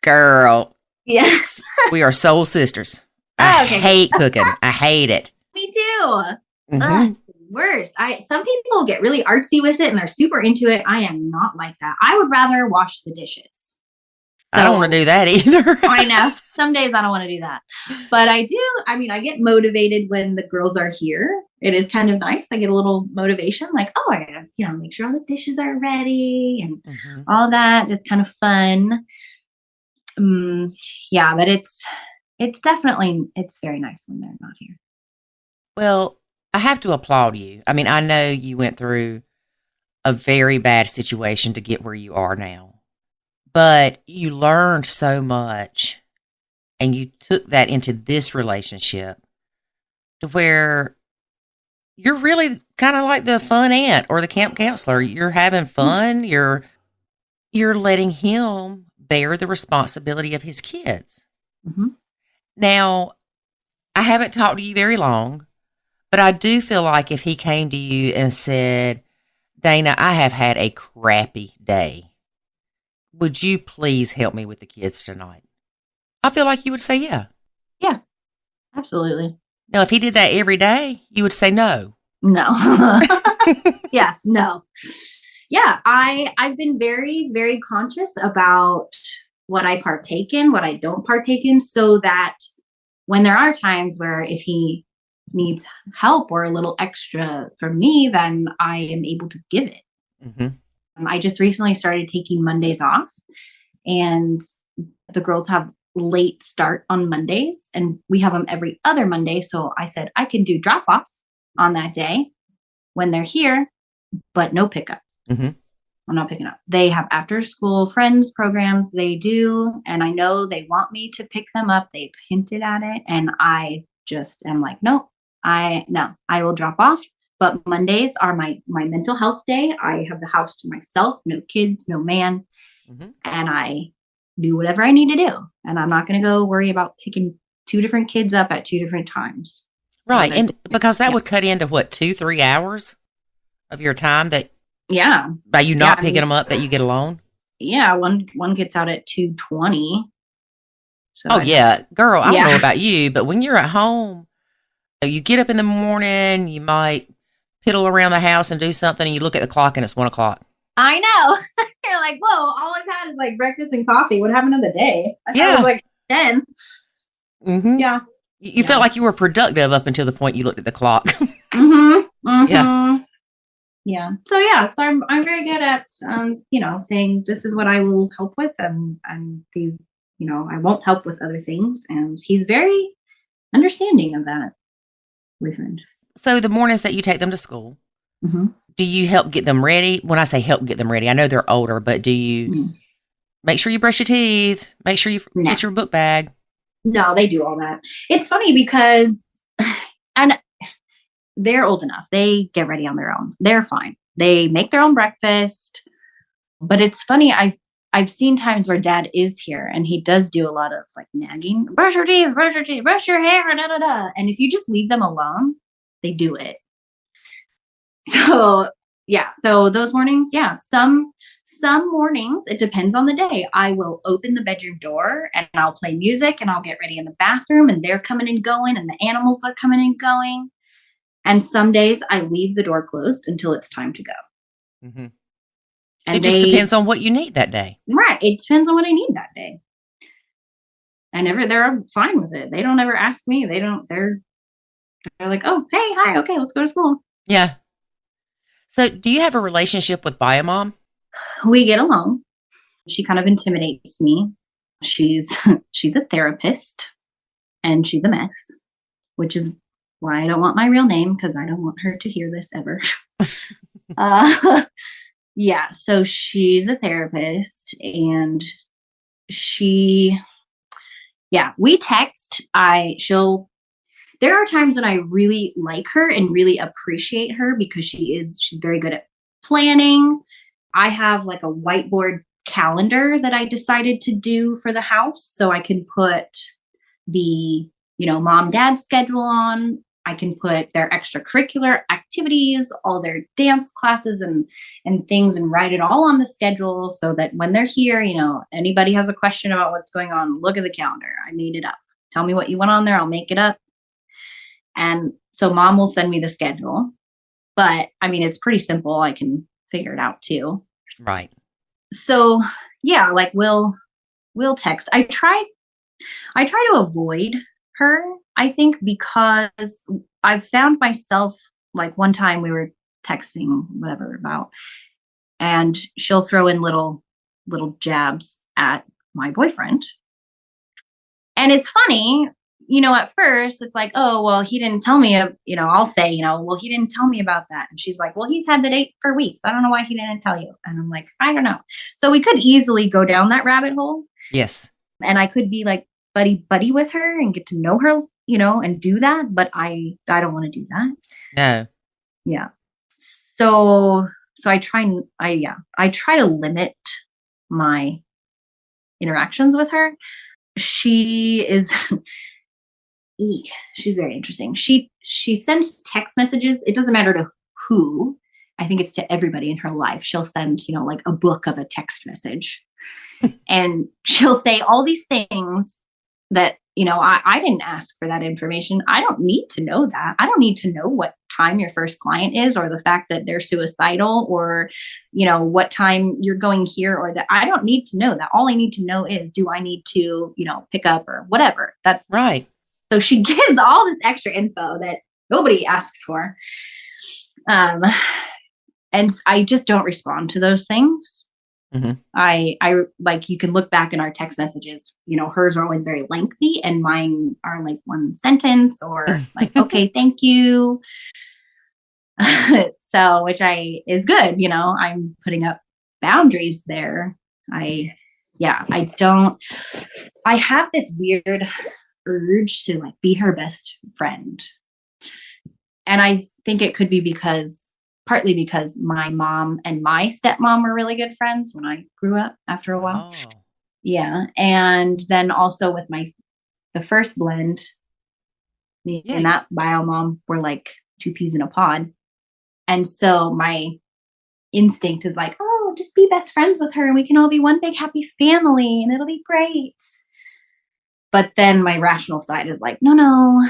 Girl. Yes. We are soul sisters. I hate cooking. I hate it. Me too. Mm-hmm. Worse. Some people get really artsy with it and they're super into it. I am not like that. I would rather wash the dishes. I don't want to do that either. I know. Some days I don't want to do that. But I do. I mean, I get motivated when the girls are here. It is kind of nice. I get a little motivation like, oh, I gotta, make sure all the dishes are ready and all that. It's kind of fun. Yeah, but it's very nice when they're not here. Well, I have to applaud you. I mean, I know you went through a very bad situation to get where you are now, but you learned so much and you took that into this relationship to where you're really kind of like the fun aunt or the camp counselor. You're having fun. You're letting him bear the responsibility of his kids. Mm-hmm. Now, I haven't talked to you very long, but I do feel like if he came to you and said, Dana, I have had a crappy day. Would you please help me with the kids tonight? I feel like you would say, yeah. Yeah, absolutely. Now, if he did that every day, you would say no. No. Yeah, no. Yeah, I've been very, very conscious about what I partake in, what I don't partake in, so that when there are times where if he needs help or a little extra from me, then I am able to give it. Mm-hmm. I just recently started taking Mondays off, and the girls have late start on Mondays, and we have them every other Monday. So I said I can do drop off on that day when they're here, but no pickup. Mm-hmm. I'm not picking up. They have after school friends programs they do. And I know they want me to pick them up. They've hinted at it. And I just am like, no, I will drop off. But Mondays are my mental health day. I have the house to myself, no kids, no man. Mm-hmm. And I do whatever I need to do. And I'm not going to go worry about picking 2 different kids up at 2 different times. Right. And because that would cut into 2-3 hours of your time that, by you not picking them up, that you get alone. Yeah. One gets out at 2:20. So girl, I don't know about you, but when you're at home, you get up in the morning, you might piddle around the house and do something, and you look at the clock and it's 1:00. I know. You're like, whoa, all I've had is like breakfast and coffee. What happened to the day? I thought it was like 10. Mm-hmm. Yeah. You felt like you were productive up until the point you looked at the clock. Mm-hmm. Mm-hmm. Yeah. Yeah. So I'm very good at, saying this is what I will help with. And these, I won't help with other things. And he's very understanding of that. So the mornings that you take them to school, mm-hmm. do you help get them ready? When I say help get them ready, I know they're older, but do you make sure you brush your teeth, make sure you get your book bag? No, they do all that. It's funny because, and they're old enough. They get ready on their own. They're fine. They make their own breakfast. But it's funny. I've seen times where dad is here and he does do a lot of like nagging, brush your teeth, brush your hair, da, da, da. And if you just leave them alone, they do it. So yeah, so those mornings, yeah, some mornings, it depends on the day. I will open the bedroom door and I'll play music and I'll get ready in the bathroom and they're coming and going and the animals are coming and going. And some days I leave the door closed until it's time to go. Mm-hmm. It And just they, depends on what you need that day. right, it depends on what I need that day. They're fine with it. They don't ever ask me. They're like, oh, hey, hi, okay, let's go to school. Yeah. So do you have a relationship with Biomom? We get along. She kind of intimidates me. She's she's a therapist and she's a mess, which is why I don't want my real name because I don't want her to hear this ever. uh, yeah, so she's a therapist and she, yeah, we text. There are times when I really like her and really appreciate her because she's very good at planning. I have like a whiteboard calendar that I decided to do for the house so I can put the, mom dad schedule on. I can put their extracurricular activities, all their dance classes and things and write it all on the schedule so that when they're here, anybody has a question about what's going on, look at the calendar. I made it up. Tell me what you want on there. I'll make it up. And so mom will send me the schedule, but I mean, it's pretty simple. I can figure it out too. Right. So yeah, like we'll text. I try to avoid her, I think, because I've found myself, like one time we were texting whatever about, and she'll throw in little jabs at my boyfriend. And it's funny, at first it's like, oh, well, he didn't tell me, I'll say, well, he didn't tell me about that. And she's like, well, he's had the date for weeks. I don't know why he didn't tell you. And I'm like, I don't know. So we could easily go down that rabbit hole. Yes. And I could be like buddy with her and get to know her, and do that. But I don't want to do that. No. Yeah. So I try to limit my interactions with her. She is she's very interesting. She sends text messages. It doesn't matter to who. I think it's to everybody in her life. She'll send, like a book of a text message. And she'll say all these things that, I didn't ask for that information. I don't need to know that. I don't need to know what time your first client is or the fact that they're suicidal or, what time you're going here or that. I don't need to know that. All I need to know is, do I need to, pick up or whatever. That's right. So she gives all this extra info that nobody asked for. And I just don't respond to those things. Mm-hmm. I like, you can look back in our text messages, hers are always very lengthy and mine are like one sentence or like, okay, thank you. So, which is good, I'm putting up boundaries there. I have this weird urge to like be her best friend. And I think it could be partly because my mom and my stepmom were really good friends when I grew up after a while. Oh. Yeah. And then also with the first blend, me and that bio mom were like two peas in a pod. And so my instinct is like, oh, just be best friends with her and we can all be one big happy family and it'll be great. But then my rational side is like, no,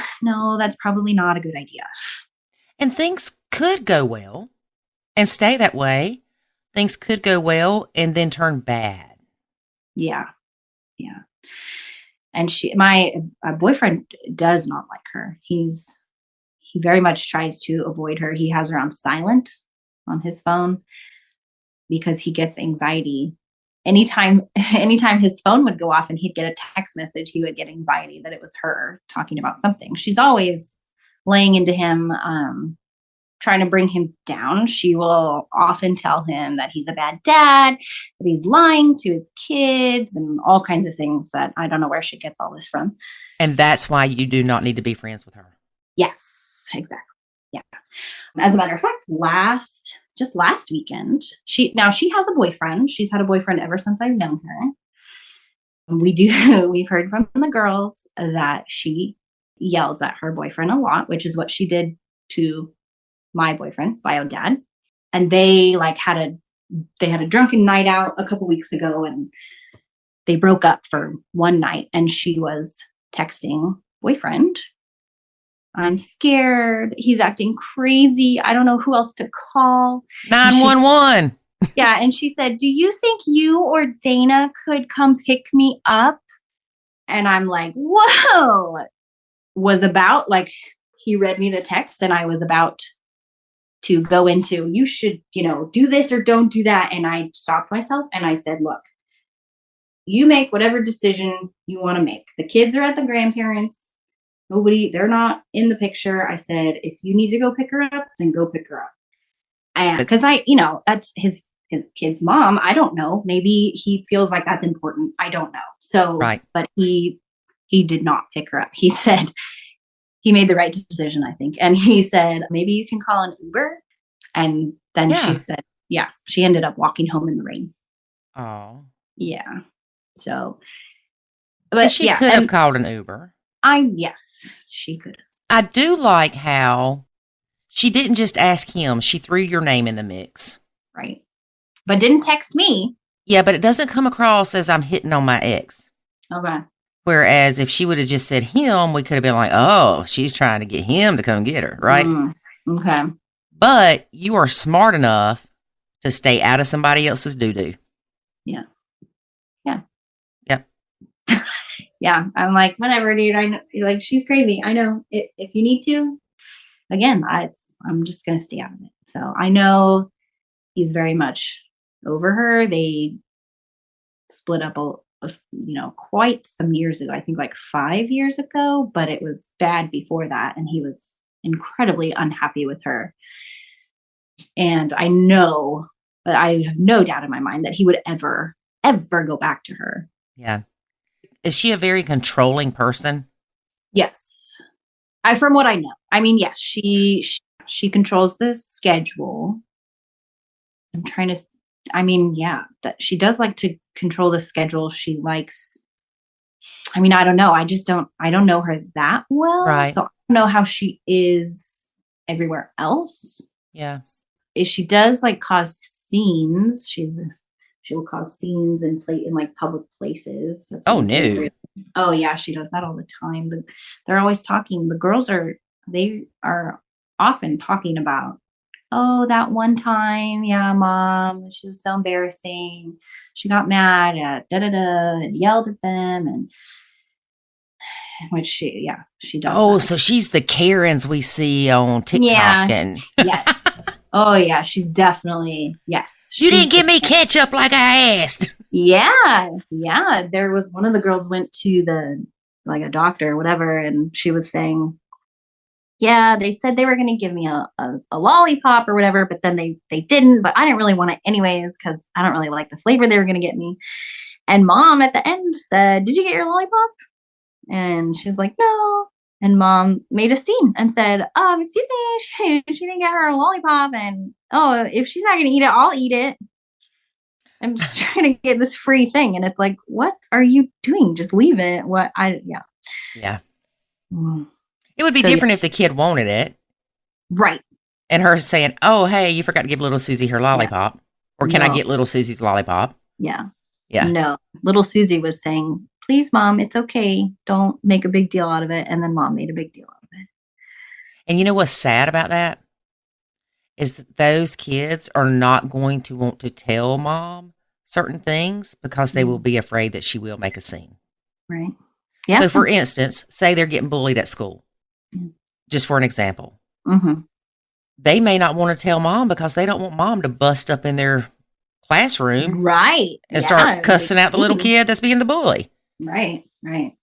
that's probably not a good idea. And things could go well and stay that way. Things could go well and then turn bad. Yeah. Yeah. And my boyfriend does not like her. He very much tries to avoid her. He has her on silent on his phone because he gets anxiety. Anytime his phone would go off and he'd get a text message, he would get anxiety that it was her talking about something. She's always laying into him, trying to bring him down. She will often tell him that he's a bad dad, that he's lying to his kids, and all kinds of things that I don't know where she gets all this from. And that's why you do not need to be friends with her. Yes, exactly. Yeah. As a matter of fact, last weekend, she has a boyfriend. She's had a boyfriend ever since I've known her. We've heard from the girls that she yells at her boyfriend a lot, which is what she did to my boyfriend, bio dad, and they like had a drunken night out a couple weeks ago, and they broke up for one night, and she was texting boyfriend, I'm scared. He's acting crazy. I don't know who else to call. 911. Yeah. And she said, do you think you or Dana could come pick me up? And I'm like, whoa. Was about like, he read me the text and I was about to go into, you should, do this or don't do that. And I stopped myself and I said, look, you make whatever decision you want to make. The kids are at the grandparents. They're not in the picture. I said, if you need to go pick her up, then go pick her up. And because that's his kid's mom. I don't know. Maybe he feels like that's important. I don't know. So, right. But he did not pick her up. He said he made the right decision, I think. And he said, maybe you can call an Uber. And then she said, yeah, she ended up walking home in the rain. Oh. Yeah. So, but she could have called an Uber. Yes, she could. I do like how she didn't just ask him. She threw your name in the mix. Right. But didn't text me. Yeah, but it doesn't come across as I'm hitting on my ex. Okay. Whereas if she would have just said him, we could have been like, oh, she's trying to get him to come get her, right? Okay. But you are smart enough to stay out of somebody else's doo-doo. Yeah. Yeah. Yep. Yeah. I'm like, whatever, dude. I know, like, she's crazy. I know. If you need to, again, I'm just going to stay out of it. So I know he's very much over her. They split up quite some years ago. I think like 5 years ago, but it was bad before that. And he was incredibly unhappy with her. And I know, but I have no doubt in my mind that he would ever go back to her. Yeah. Is she a very controlling person? Yes. From what I know. I mean, yes, she controls the schedule. I'm trying to, that she does like to control the schedule. She likes, I don't know. I don't know her that well. Right. So I don't know how she is everywhere else. Yeah. She does like cause scenes. She will cause scenes in like public places. That's no. Oh yeah, she does that all the time. They're always talking. The girls are often talking about, oh, that one time, yeah, mom, she was so embarrassing. She got mad at and yelled at them, and which she does. Oh, that. so she's the Karens we see on TikTok. Yeah. Yes. Oh yeah, she's definitely, yes. You didn't give me ketchup like I asked. Yeah. There was one of the girls went to a doctor or whatever, and she was saying, yeah, they said they were going to give me a lollipop or whatever, but then they didn't, but I didn't really want it anyways because I don't really like the flavor they were going to get me. And mom at the end said, did you get your lollipop? And she's like, no. And mom made a scene and said, excuse me, she didn't get her a lollipop. And, oh, if she's not going to eat it, I'll eat it. I'm just trying to get this free thing. And it's like, what are you doing? Just leave it. Yeah. It would be different if the kid wanted it. Right. And her saying, oh, hey, you forgot to give little Susie her lollipop. Yeah. Or can I get little Susie's lollipop? Yeah. Yeah. No. Little Susie was saying, please, mom, it's okay. Don't make a big deal out of it. And then mom made a big deal out of it. And you know what's sad about that? Is that those kids are not going to want to tell mom certain things because they will be afraid that she will make a scene. Right. Yeah. So, for instance, say they're getting bullied at school, just for an example. Mm-hmm. They may not want to tell mom because they don't want mom to bust up in their classroom. Right. And start cussing out the little kid that's being the bully. Right. And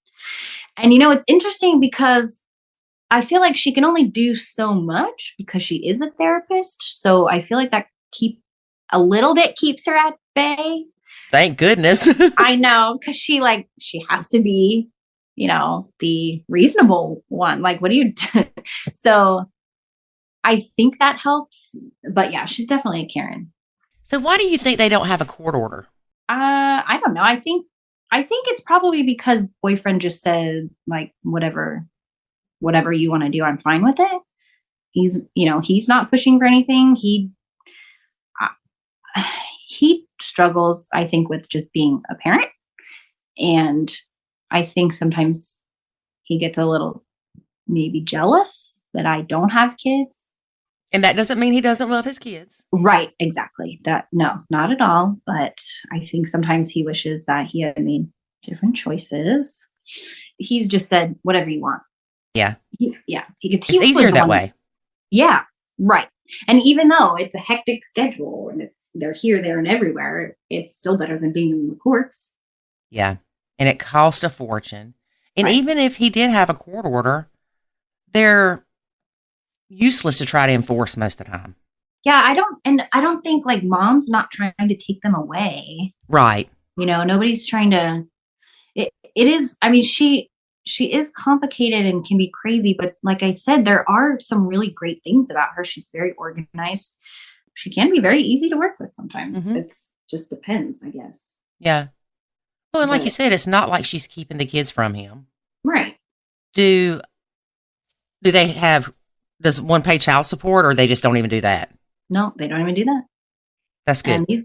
it's interesting because I feel like she can only do so much because she is a therapist. So I feel like that keeps her at bay. Thank goodness. I know, because she has to be, the reasonable one. Like, what do you do? So I think that helps. But yeah, she's definitely a Karen. So why do you think they don't have a court order? I don't know. I think it's probably because boyfriend just said, like, whatever you want to do, I'm fine with it. he's not pushing for anything. He struggles, I think, with just being a parent. And I think sometimes he gets a little maybe jealous that I don't have kids. And that doesn't mean he doesn't love his kids. Right. Exactly. No, not at all. But I think sometimes he wishes that he had made different choices. He's just said, whatever you want. Yeah. It's easier that way. Yeah. Right. And even though it's a hectic schedule and they're here, there, and everywhere, it's still better than being in the courts. Yeah. And it cost a fortune. And even if he did have a court order, they're useless to try to enforce most of the time. Yeah, I don't think like mom's not trying to take them away. Right. Nobody's trying to, it is, I mean, she is complicated and can be crazy, but like I said, there are some really great things about her. She's very organized. She can be very easy to work with sometimes. Mm-hmm. It's just depends, I guess. Yeah. Well, and like you said, it's not like she's keeping the kids from him. Right. Do they have, does one pay child support or they just don't even do that? No, they don't even do that. That's good. And they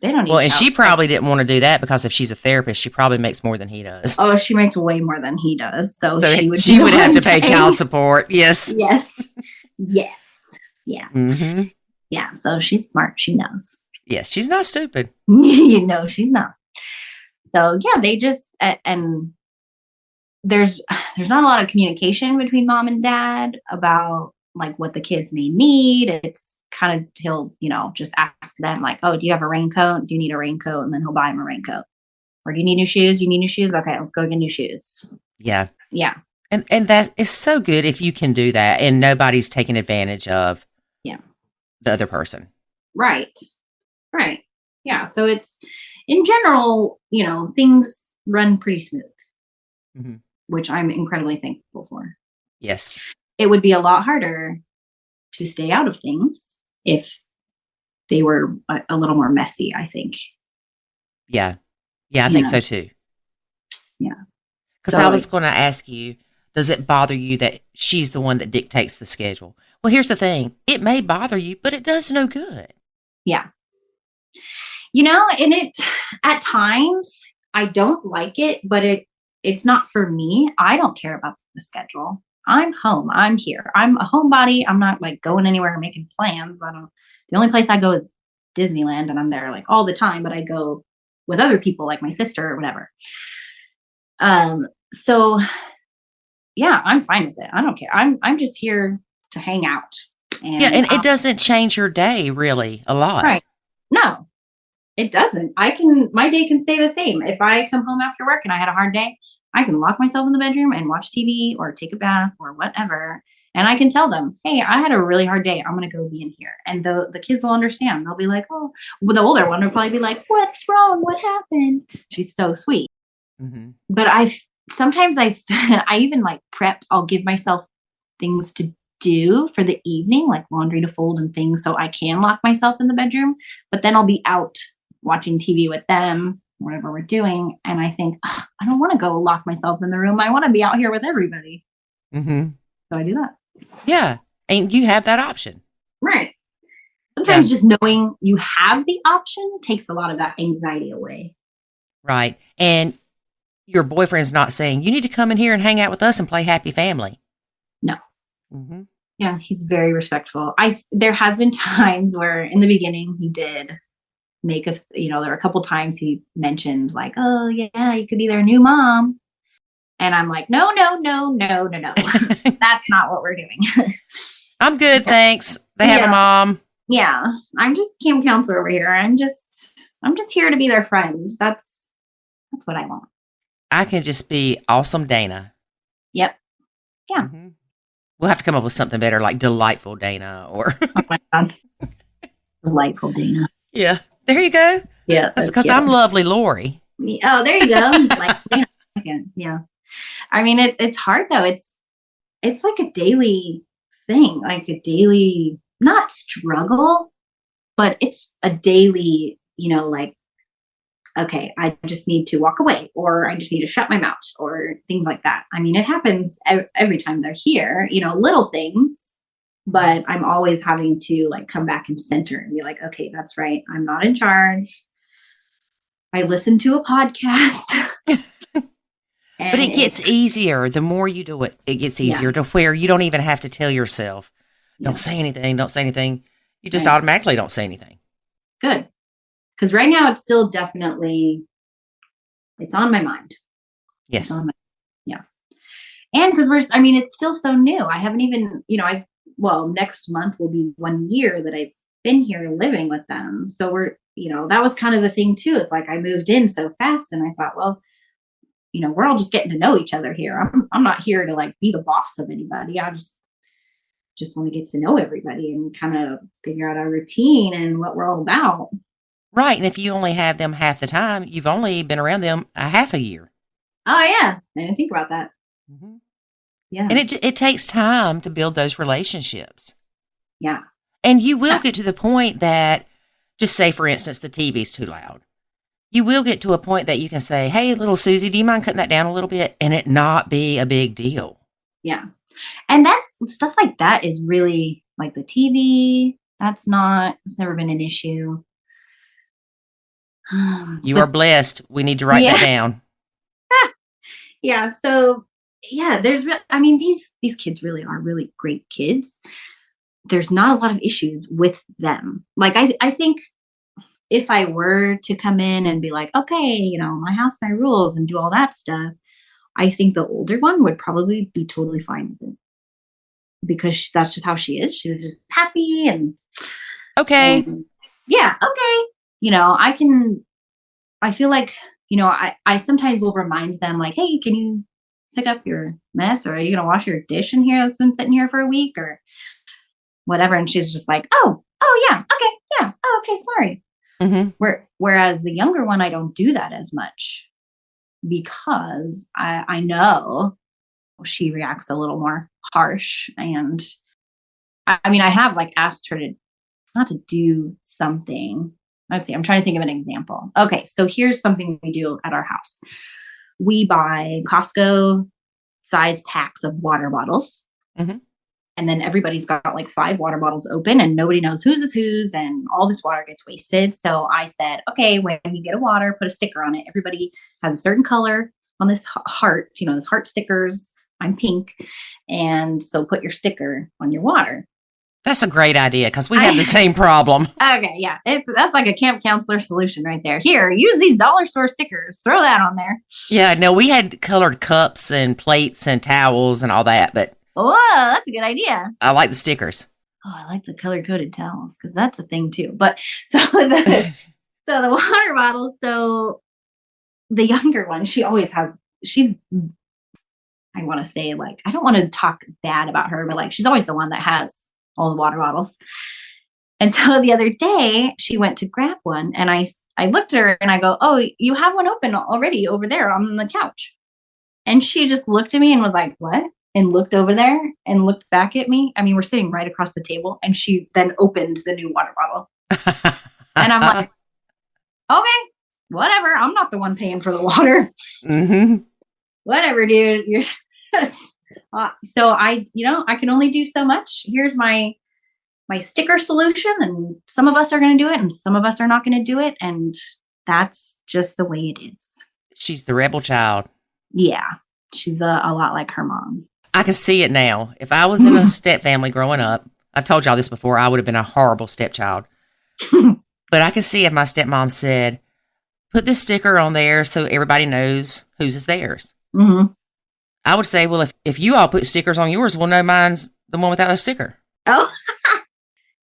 don't. Well, and she probably didn't want to do that because if she's a therapist, she probably makes more than he does. Oh, she makes way more than he does. So she would have to pay child support. Yes. Yes. Yeah. Mm-hmm. Yeah. So she's smart. She knows. Yes, she's not stupid. She's not. So yeah, they just and there's not a lot of communication between mom and dad about like what the kids may need. It's kind of, he'll, just ask them like, oh, do you have a raincoat? Do you need a raincoat? And then he'll buy him a raincoat. Or do you need new shoes? You need new shoes? Okay, let's go get new shoes. Yeah. Yeah. And that is so good if you can do that and nobody's taking advantage of the other person. Right. Yeah. So it's, in general, things run pretty smooth, mm-hmm. which I'm incredibly thankful for. Yes. It would be a lot harder to stay out of things if they were a little more messy, I think. Yeah. Yeah, I think so too. Yeah. Because I was going to ask you, does it bother you that she's the one that dictates the schedule? Well, here's the thing. It may bother you, but it does no good. Yeah. And it, at times, I don't like it, but it's not for me. I don't care about the schedule. I'm home. I'm here. I'm a homebody. I'm not like going anywhere or making plans. The only place I go is Disneyland and I'm there like all the time, but I go with other people like my sister or whatever. So yeah, I'm fine with it. I don't care. I'm just here to hang out. And it doesn't change your day really a lot. Right. No, it doesn't. My day can stay the same. If I come home after work and I had a hard day, I can lock myself in the bedroom and watch TV or take a bath or whatever. And I can tell them, hey, I had a really hard day. I'm going to go be in here. And the kids will understand. They'll be like, oh, well, the older one will probably be like, what's wrong? What happened? She's so sweet. Mm-hmm. But sometimes I even like prep. I'll give myself things to do for the evening, like laundry to fold and things. So I can lock myself in the bedroom, but then I'll be out watching TV with them, whatever we're doing. And I think, I don't want to go lock myself in the room. I want to be out here with everybody. Mm-hmm. So I do that. Yeah. And you have that option. Right. Sometimes just knowing you have the option takes a lot of that anxiety away. Right. And your boyfriend's not saying, you need to come in here and hang out with us and play Happy Family. No. Mm-hmm. Yeah, he's very respectful. There has been times where in the beginning he did make there were a couple times he mentioned like, oh yeah, you could be their new mom. And I'm like, no. That's not what we're doing. I'm good, thanks. They have a mom. Yeah. I'm just camp counselor over here. I'm just here to be their friend. That's what I want. I can just be awesome Dana. Yep. Yeah. Mm-hmm. We'll have to come up with something better, like delightful Dana or oh my God. Delightful Dana. Yeah. There you go. Yeah. That's because I'm lovely Lori. Oh, there you go. Like Dana. Yeah. I mean, it's hard though. It's like a daily thing, like a daily, not struggle, but it's a daily, like, okay, I just need to walk away or I just need to shut my mouth or things like that. I mean, it happens every time they're here, little things, but I'm always having to like come back and center and be like, okay, that's right. I'm not in charge. I listen to a podcast. But it gets easier. The more you do it, it gets easier to where you don't even have to tell yourself, don't say anything, don't say anything. You just automatically don't say anything. Good. Because right now it's still definitely, it's on my mind. Yes. Yeah. And because it's still so new. I haven't even, next month will be 1 year that I've been here living with them. So that was kind of the thing too. It's like I moved in so fast and I thought, well, we're all just getting to know each other here. I'm not here to like be the boss of anybody. I just want to get to know everybody and kind of figure out our routine and what we're all about. Right. And if you only have them half the time, you've only been around them a half a year. Oh yeah. I didn't think about that. Mm-hmm. Yeah. And it takes time to build those relationships. Yeah. And you will get to the point that, just say, for instance, the TV's too loud. You will get to a point that you can say, hey, little Susie, do you mind cutting that down a little bit? And it not be a big deal. Yeah. And that's stuff like that is really like the TV. It's never been an issue. You are blessed. We need to write that down. Yeah. So yeah, these kids really are really great kids. There's not a lot of issues with them. Like I think if I were to come in and be like, okay, my house, my rules and do all that stuff, I think the older one would probably be totally fine with it because that's just how she is. She's just happy and okay. Yeah. Okay. I feel like, I sometimes will remind them like, hey, can you pick up your mess? Or are you going to wash your dish in here that's been sitting here for a week or whatever? And she's just like, oh yeah. Okay. Yeah. Oh, okay. Sorry. Mm-hmm. Whereas the younger one, I don't do that as much because I know she reacts a little more harsh. And I have like asked her to not to do something. Let's see, I'm trying to think of an example. Okay, so here's something we do at our house. We buy Costco size packs of water bottles. Mm-hmm. And then everybody's got like 5 water bottles open and nobody knows whose is whose and all this water gets wasted. So I said, okay, when you get a water, put a sticker on it. Everybody has a certain color on this heart, this heart stickers. I'm pink. And so put your sticker on your water. That's a great idea because we have the same problem. Okay, yeah. That's like a camp counselor solution right there. Here, use these dollar store stickers. Throw that on there. Yeah, no, we had colored cups and plates and towels and all that, but that's a good idea. I like the stickers. Oh, I like the color-coded towels because that's a thing too. But so the water bottle, so the younger one, she's, I want to say like, I don't want to talk bad about her, but like, she's always the one that has all the water bottles. And so the other day she went to grab one and I looked at her and I go, oh, you have one open already over there on the couch. And she just looked at me and was like, what? And looked over there and looked back at me. I mean, we're sitting right across the table and she then opened the new water bottle. And I'm like, okay, whatever. I'm not the one paying for the water. Mm-hmm. Whatever, dude. So I can only do so much. Here's my sticker solution and some of us are going to do it and some of us are not going to do it. And that's just the way it is. She's the rebel child. Yeah. She's a lot like her mom. I can see it now. If I was in a step family growing up, I've told y'all this before, I would have been a horrible stepchild. But I can see if my stepmom said, put this sticker on there so everybody knows whose is theirs. Mm-hmm. I would say, well, if you all put stickers on yours, well, no, mine's the one without a sticker. Oh,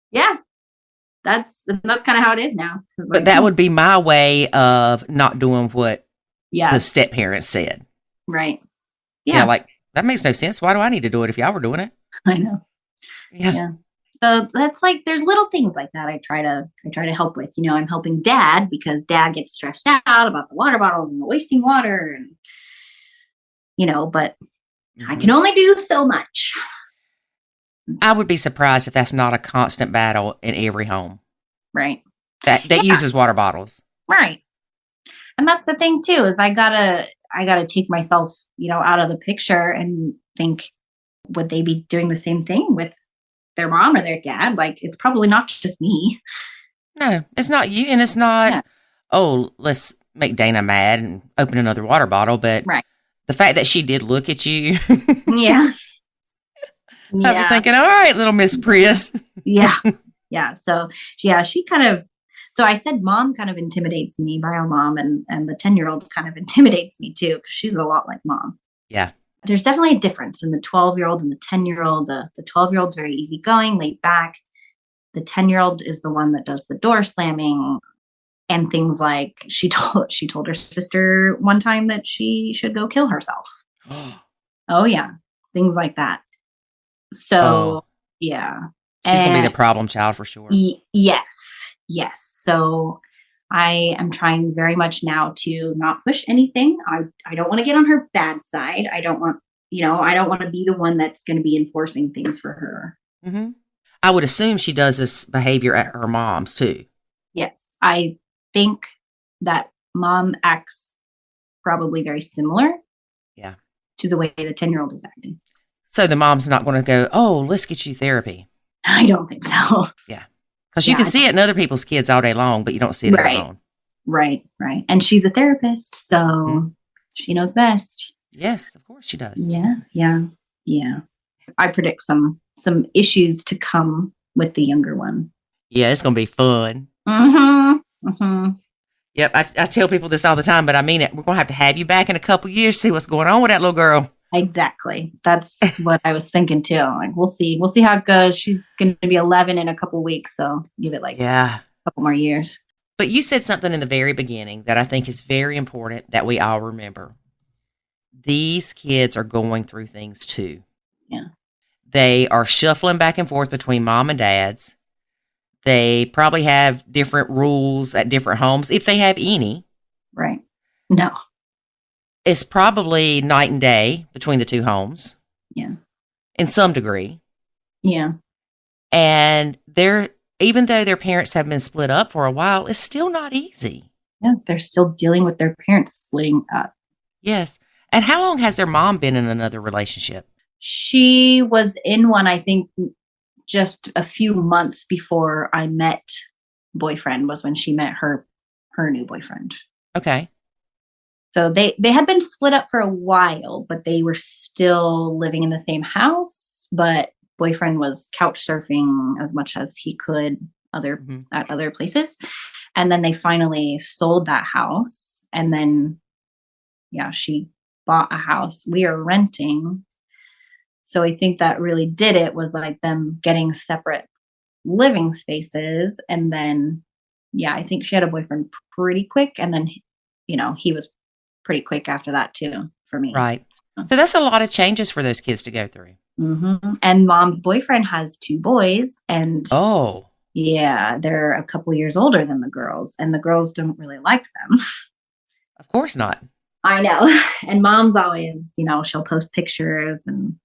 yeah. That's kind of how it is now. But that would be my way of not doing what the step parents said. Right. Yeah. Like, that makes no sense. Why do I need to do it if y'all were doing it? I know. Yeah. So that's like, there's little things like that I try to help with. I'm helping Dad because Dad gets stressed out about the water bottles and the wasting water and, but I can only do so much. I would be surprised if that's not a constant battle in every home. Right. That uses water bottles. Right. And that's the thing too, is I gotta take myself, out of the picture and think, would they be doing the same thing with their mom or their dad. Like, it's probably not just me. No, it's not you. And it's not, Yeah. oh, let's make Dana mad and open another water bottle. But Right. the fact that she did look at you, Yeah. have you thinking, all right, little Miss Prius. Yeah. Yeah. So, yeah, she kind of, so I said mom kind of intimidates me, bio mom, and the 10-year-old kind of intimidates me too, because she's a lot like mom. Yeah. There's definitely a difference in the 12-year-old and the 10-year-old. The 12-year-old's very easygoing, laid back. The 10-year-old is the one that does the door slamming and things like she told her sister one time that she should go kill herself. Oh yeah, things like that. So yeah, she's gonna be the problem child for sure. Yes. So I am trying very much now to not push anything. I don't want to get on her bad side. I don't want to be the one that's going to be enforcing things for her. Mm-hmm. I would assume she does this behavior at her mom's too. Yes. I think that mom acts probably very similar. Yeah. To the way the 10-year-old is acting. So the mom's not going to go, oh, let's get you therapy. I don't think so. Yeah. Because you can see it in other people's kids all day long, but you don't see it in your own. Right. And she's a therapist, so she knows best. Yes, of course she does. Yeah. I predict some issues to come with the younger one. Yeah, it's going to be fun. Yep, I tell people this all the time, but I mean it. We're going to have you back in a couple years, see what's going on with that little girl. Exactly. That's what I was thinking too. Like, we'll see how it goes. She's going to be 11 in a couple of weeks, so give it a couple more years. But you said something in the very beginning that I think is very important that we all remember. These kids are going through things too. Yeah. They are shuffling back and forth between mom and dad's. They probably have different rules at different homes, if they have any. Right. No. It's probably night and day between the two homes. Yeah. In some degree. Yeah. And even though their parents have been split up for a while, it's still not easy. Yeah, they're still dealing with their parents splitting up. Yes. And how long has their mom been in another relationship? She was in one, I think, just a few months before I met boyfriend was when she met her new boyfriend. Okay. So they had been split up for a while, but they were still living in the same house. But boyfriend was couch surfing as much as he could at other places. And then they finally sold that house. And then, she bought a house. We are renting. So I think that really did it was like them getting separate living spaces. And then, I think she had a boyfriend pretty quick. And then, he was pretty quick after that too for me. Right. So that's a lot of changes for those kids to go through. Mm-hmm. And mom's boyfriend has 2 boys. And they're a couple years older than the girls. And the girls don't really like them. Of course not. I know. And mom's always, she'll post pictures and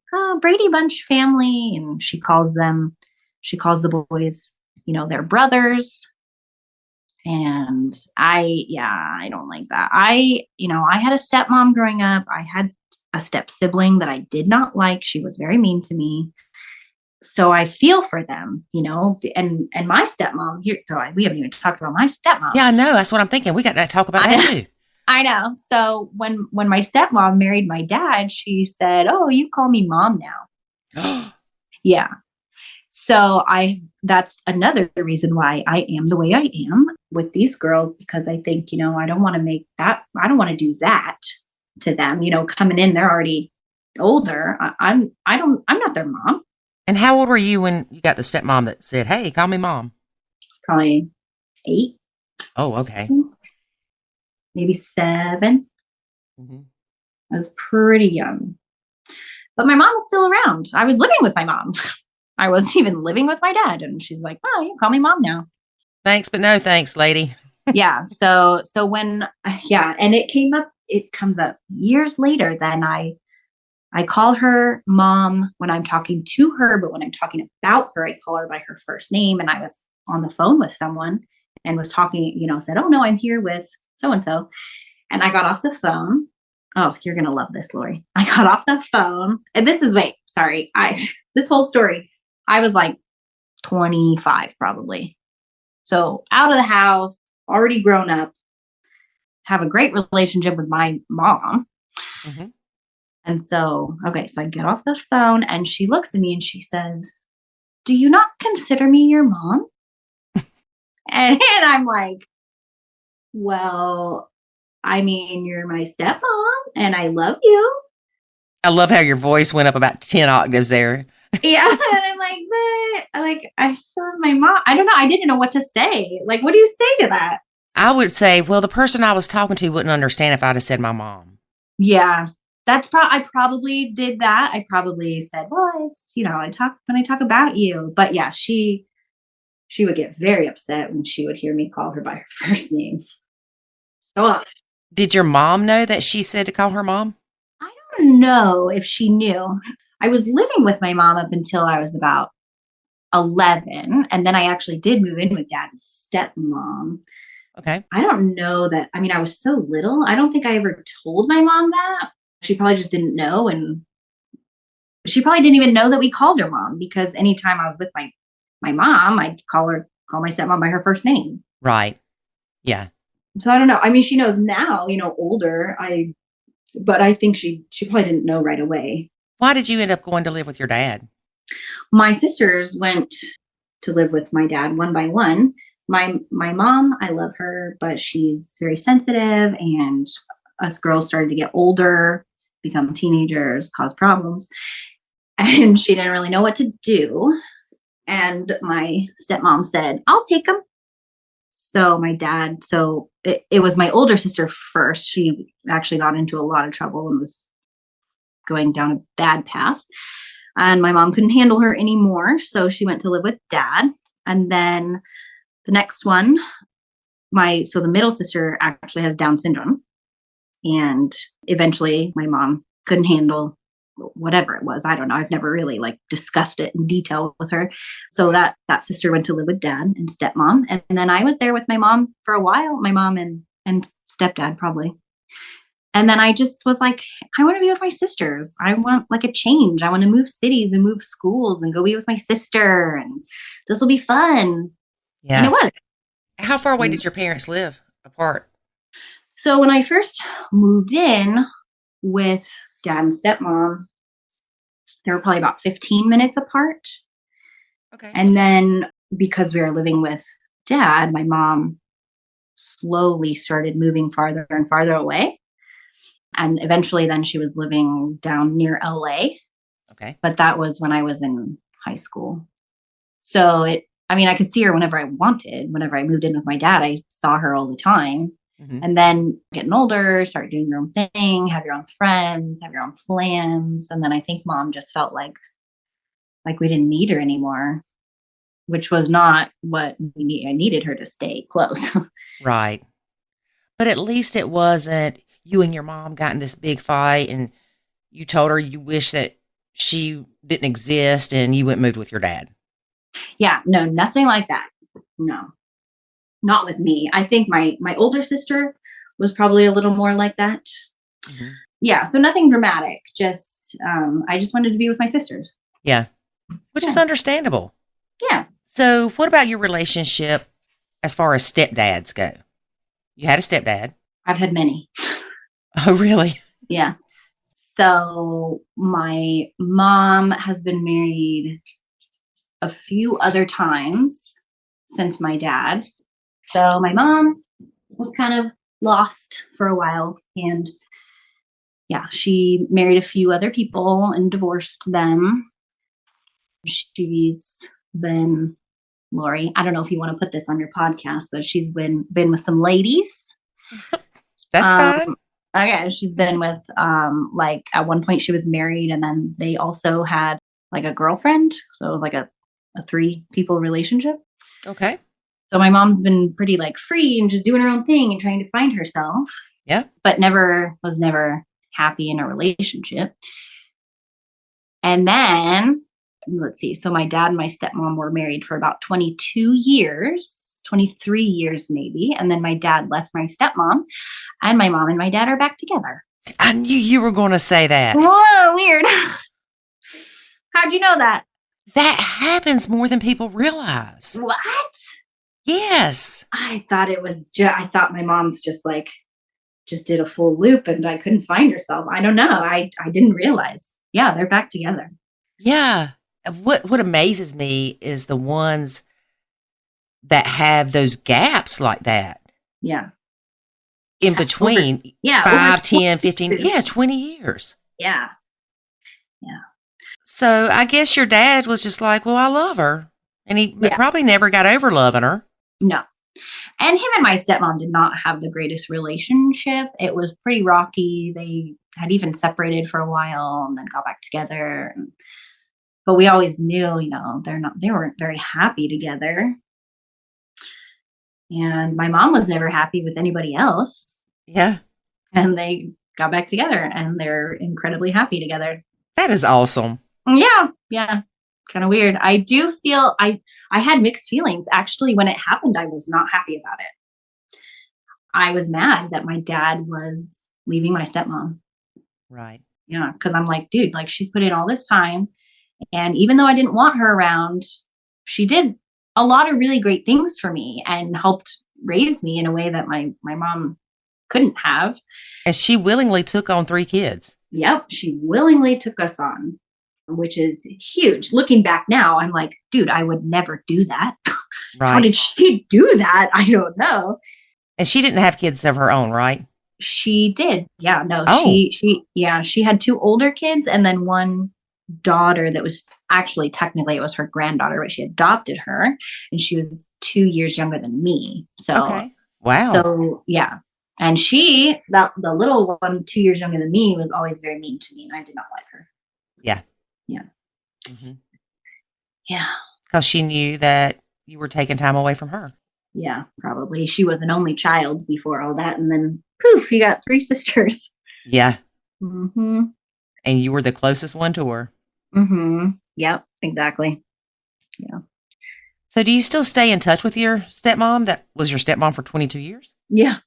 Brady Bunch family. And she calls the boys, their brothers. And I don't like that. I had a stepmom growing up. I had a step sibling that I did not like. She was very mean to me. So I feel for them, and my stepmom here. So we haven't even talked about my stepmom. Yeah, I know. That's what I'm thinking. We got to talk about that too. I know. So when my stepmom married my dad, she said, "Oh, you call me mom now." Yeah. So that's another reason why I am the way I am with these girls, because I think, I don't want to do that to them, coming in, they're already older. I'm not their mom. And how old were you when you got the stepmom that said, "Hey, call me mom"? Probably 8. Oh, okay. Maybe 7. Mm-hmm. I was pretty young, but my mom was still around. I was living with my mom. I wasn't even living with my dad. And she's like, "Oh, you call me mom now." Thanks, but no thanks, lady. Yeah. So when, and it comes up years later. Then I call her mom when I'm talking to her, but when I'm talking about her, I call her by her first name. And I was on the phone with someone and was talking, said, "Oh no, I'm here with so-and-so." And I got off the phone. Oh, you're going to love this, Lori. I got off the phone. And this whole story. I was like 25 probably. So out of the house, already grown up, have a great relationship with my mom. Mm-hmm. And so, okay, so I get off the phone and she looks at me and she says, "Do you not consider me your mom?" And I'm like, well, I mean, you're my stepmom and I love you. I love how your voice went up about 10 octaves there. Yeah. And I'm like, but like, I saw my mom. I don't know. I didn't know what to say. Like, what do you say to that? I would say, well, the person I was talking to wouldn't understand if I'd have said my mom. Yeah. I probably did that. I probably said, well, it's, when I talk about you. But yeah, she would get very upset when she would hear me call her by her first name. Oh, Did your mom know that she said to call her mom? I don't know if she knew. I was living with my mom up until I was about 11. And then I actually did move in with dad's stepmom. Okay. I don't know that. I mean, I was so little. I don't think I ever told my mom that. She probably just didn't know. And she probably didn't even know that we called her mom, because anytime I was with my mom, I'd call my stepmom by her first name. Right. Yeah. So I don't know. I mean, she knows now, older. But I think she probably didn't know right away. Why did you end up going to live with your dad? My sisters went to live with my dad one by one. My mom, I love her, but she's very sensitive, and us girls started to get older, become teenagers, cause problems, and she didn't really know what to do. And my stepmom said, "I'll take them." So it was my older sister first. She actually got into a lot of trouble and was going down a bad path. And my mom couldn't handle her anymore. So she went to live with dad. And then the next one, the middle sister actually has Down syndrome. And eventually my mom couldn't handle whatever it was. I don't know. I've never really discussed it in detail with her. So that sister went to live with dad and stepmom. And then I was there with my mom for a while, my mom and stepdad probably. And then I just was like, I want to be with my sisters. I want a change. I want to move cities and move schools and go be with my sister. And this will be fun. Yeah. And it was. How far away did your parents live apart? So when I first moved in with dad and stepmom, they were probably about 15 minutes apart. Okay. And then because we were living with dad, my mom slowly started moving farther and farther away. And eventually then she was living down near LA. Okay. But that was when I was in high school. So I could see her whenever I wanted. Whenever I moved in with my dad, I saw her all the time. Mm-hmm. And then getting older, start doing your own thing, have your own friends, have your own plans. And then I think mom just felt like we didn't need her anymore, which was not what we need. I needed her to stay close. Right. But at least it wasn't you and your mom got in this big fight and you told her you wish that she didn't exist and you went and moved with your dad. Yeah, no, nothing like that. No, not with me. I think my older sister was probably a little more like that. Mm-hmm. Yeah, so nothing dramatic. Just I just wanted to be with my sisters. Yeah, which is understandable. Yeah. So what about your relationship as far as stepdads go? You had a stepdad. I've had many. Oh, really? Yeah. So my mom has been married a few other times since my dad. So my mom was kind of lost for a while. And yeah, she married a few other people and divorced them. She's been, Lori, I don't know if you want to put this on your podcast, but she's been with some ladies. That's fine. Okay, she's been with at one point she was married, and then they also had a girlfriend, so a 3-people relationship. Okay. So my mom's been pretty free and just doing her own thing and trying to find herself. Yeah. But was never happy in a relationship. And then let's see. So my dad and my stepmom were married for about 22 years, 23 years maybe. And then my dad left my stepmom, and my mom and my dad are back together. I knew you were going to say that. Whoa, weird. How'd you know that? That happens more than people realize. What? Yes. I thought it was I thought my mom's just did a full loop and I couldn't find herself. I don't know. I didn't realize. Yeah, they're back together. Yeah. What amazes me is the ones that have those gaps like that. Yeah. In between. Over 5, 10, 15, 20 years. Yeah. Yeah. So I guess your dad was just like, well, I love her. And he probably never got over loving her. No. And him and my stepmom did not have the greatest relationship. It was pretty rocky. They had even separated for a while and then got back together. But we always knew, they weren't very happy together. And my mom was never happy with anybody else. Yeah. And they got back together and they're incredibly happy together. That is awesome. Yeah. Yeah. Kind of weird. I do feel I had mixed feelings. Actually, when it happened, I was not happy about it. I was mad that my dad was leaving my stepmom. Right. Yeah. Cause I'm like, dude, like she's put in all this time. And even though I didn't want her around, she did a lot of really great things for me and helped raise me in a way that my mom couldn't have. And she willingly took on 3 kids. Yep. She willingly took us on, which is huge. Looking back now, I'm like, dude, I would never do that. Right. How did she do that? I don't know. And she didn't have kids of her own, right? She did. Yeah. No, Oh. she had 2 older kids and then one daughter that was actually technically it was her granddaughter, but she adopted her and she was 2 years younger than me. So, okay. Wow. So yeah. And the little one 2 years younger than me was always very mean to me and I did not like her. Yeah. Yeah. Mm-hmm. Yeah. Because she knew that you were taking time away from her. Yeah, probably. She was an only child before all that. And then poof, you got 3 sisters. Yeah. Mm-hmm. And you were the closest one to her. Mm-hmm. Yep, exactly. Yeah. So do you still stay in touch with your stepmom? That was your stepmom for 22 years? Yeah.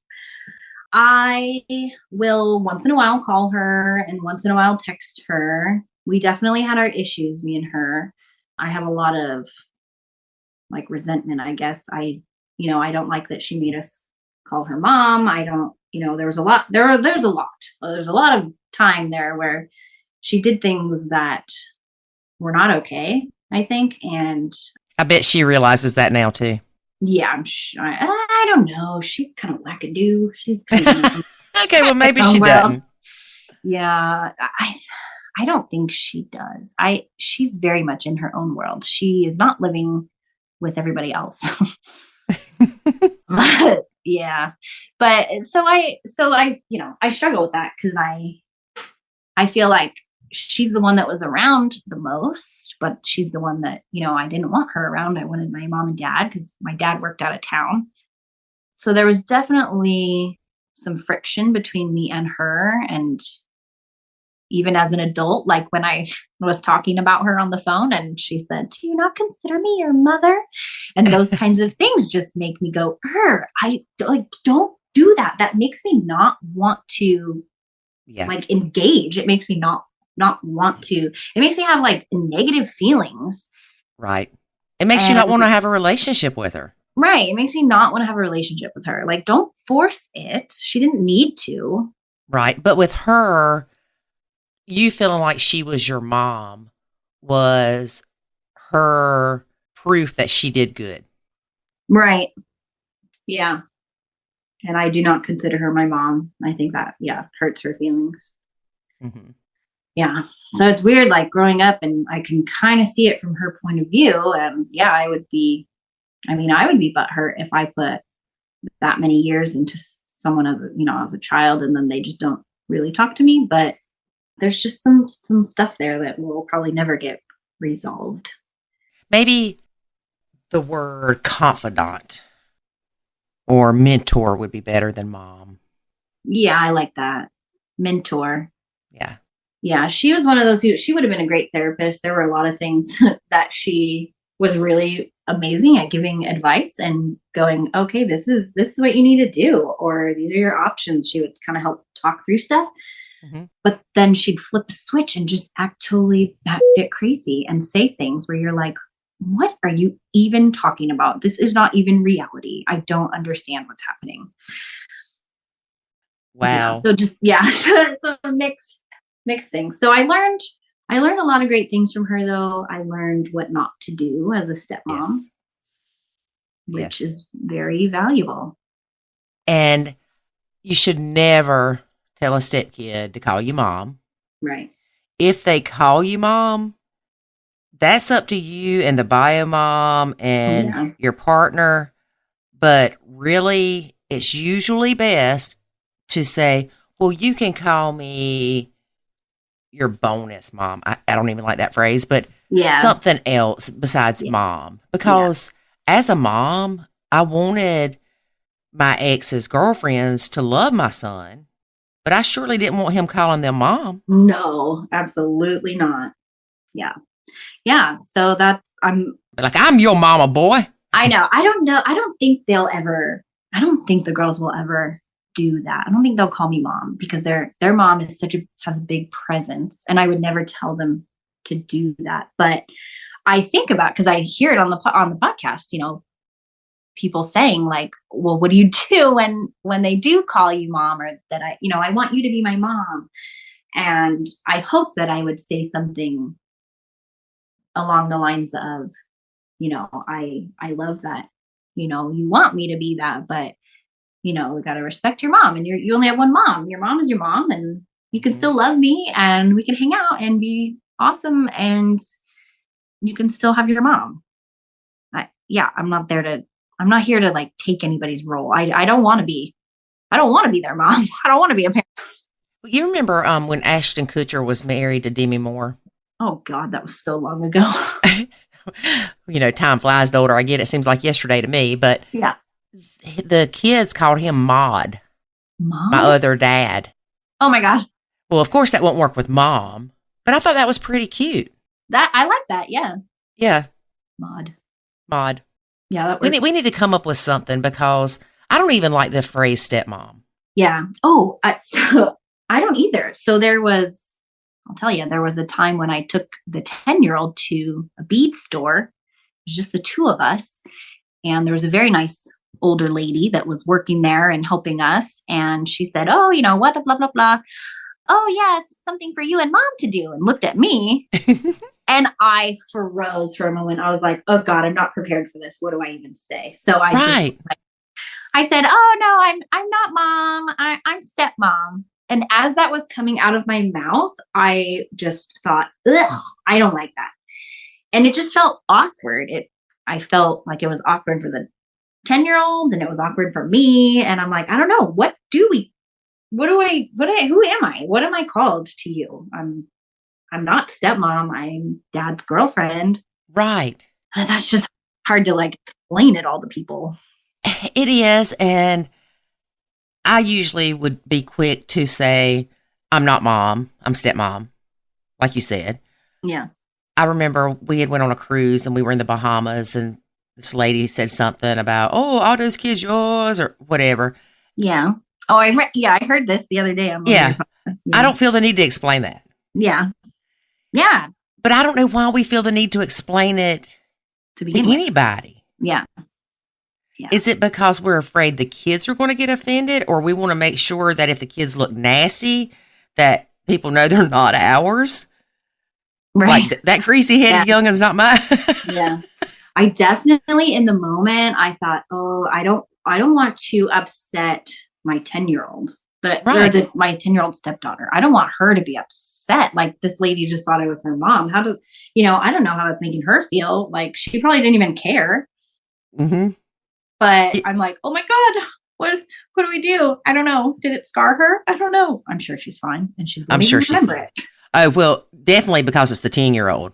I will once in a while call her and once in a while text her. We definitely had our issues, me and her. I have a lot of like resentment, I guess. I don't like that she made us call her mom. I don't, there was a lot, there's a lot of time there where she did things that were not okay, I think. And I bet she realizes that now too. yeah, I'm sure. I don't know. She's kind of wackadoo. She's kind of okay, well maybe she doesn't. Yeah, I don't think she does. She's very much in her own world. She is not living with everybody else. But yeah. But so I struggle with that because I feel like she's the one that was around the most, but she's the one that, I didn't want her around. I wanted my mom and dad because my dad worked out of town. So there was definitely some friction between me and her. And even as an adult, like when I was talking about her on the phone and she said, do you not consider me your mother? And those kinds of things just make me go, I don't do that. That makes me not want to engage. It makes me not want to. It makes me have like negative feelings. Right. It makes you not want to have a relationship with her. Right. It makes me not want to have a relationship with her. Like, don't force it. She didn't need to. Right. But with her, you feeling like she was your mom was her proof that she did good. Right. Yeah. And I do not consider her my mom. I think that, hurts her feelings. Mm-hmm. Yeah. So it's weird, like growing up and I can kind of see it from her point of view. And I would be butthurt if I put that many years into someone as a child and then they just don't really talk to me. But there's just some stuff there that will probably never get resolved. Maybe the word confidant or mentor would be better than mom. Yeah, I like that. Mentor. Yeah. Yeah, she was one of those she would have been a great therapist. There were a lot of things that she was really amazing at giving advice and going, okay, this is what you need to do, or these are your options. She would kind of help talk through stuff. But then she'd flip a switch and just act totally batshit crazy and say things where you're like, what are you even talking about? This is not even reality. I don't understand what's happening. Wow. Yeah, so just so mixed things. So I learned a lot of great things from her, though. I learned what not to do as a stepmom, which is very valuable. And you should never tell a stepkid to call you mom. Right. If they call you mom, that's up to you and the bio mom and your partner. But really, it's usually best to say, well, you can call me your bonus mom. I don't even like that phrase, but something else besides mom. Because as a mom, I wanted my ex's girlfriends to love my son, but I surely didn't want him calling them mom. No, absolutely not. Yeah. Yeah. So I'm your mama, boy. I know. I don't know. I don't think the girls will ever do that. I don't think they'll call me mom because their mom is has a big presence, and I would never tell them to do that. But I think about, because I hear it on the podcast, people saying like, well, what do you do when they do call you mom, or that I want you to be my mom. And I hope that I would say something along the lines of, I love that, you want me to be that, but we got to respect your mom, and you only have one mom. Your mom is your mom, and you can still love me, and we can hang out and be awesome, and you can still have your mom. I'm not here to like take anybody's role. I don't want to be their mom. I don't want to be a parent. You remember when Ashton Kutcher was married to Demi Moore? Oh God, that was so long ago. Time flies. The older I get, it seems like yesterday to me, but the kids called him Maud. Mom? My other dad. Oh my God. Well, of course that won't work with mom, but I thought that was pretty cute. I like that. Yeah. Yeah. Maud. Yeah. We need to come up with something, because I don't even like the phrase stepmom. Yeah. Oh, so I don't either. So I'll tell you, there was a time when I took the 10-year-old to a bead store. It was just the two of us. And there was a very nice older lady that was working there and helping us. And she said, oh, what, blah, blah, blah. Oh, yeah, it's something for you and mom to do. And looked at me. And I froze for a moment. I was like, oh God, I'm not prepared for this. What do I even say? So I said, oh no, I'm not mom. I'm stepmom. And as that was coming out of my mouth, I just thought, ugh, I don't like that. And it just felt awkward. I felt like it was awkward for the 10-year-old, and it was awkward for me. And I'm like, I don't know. Who am I? What am I called to you? I'm not stepmom. I'm dad's girlfriend. Right. That's just hard to like explain it all to people. It is. And I usually would be quick to say, I'm not mom, I'm stepmom, like you said. Yeah. I remember we had went on a cruise and we were in the Bahamas, and this lady said something about, oh, all those kids yours or whatever. Yeah. Oh, I heard this the other day. I don't feel the need to explain that. Yeah. Yeah. But I don't know why we feel the need to explain it to anybody. Yeah. Is it because we're afraid the kids are going to get offended, or we want to make sure that if the kids look nasty, that people know they're not ours? Right. Like that greasy headed youngin's not mine. Yeah. I definitely, in the moment, I thought, oh, I don't want to upset my 10-year-old, but my 10-year-old stepdaughter. I don't want her to be upset. Like, this lady just thought I was her mom. I don't know how it's making her feel. Like, she probably didn't even care. Mm-hmm. But I'm like, oh my God, what do we do? I don't know. Did it scar her? I don't know. I'm sure she's fine. And I'm sure she's remember it. Oh, well, definitely, because it's the 10-year-old.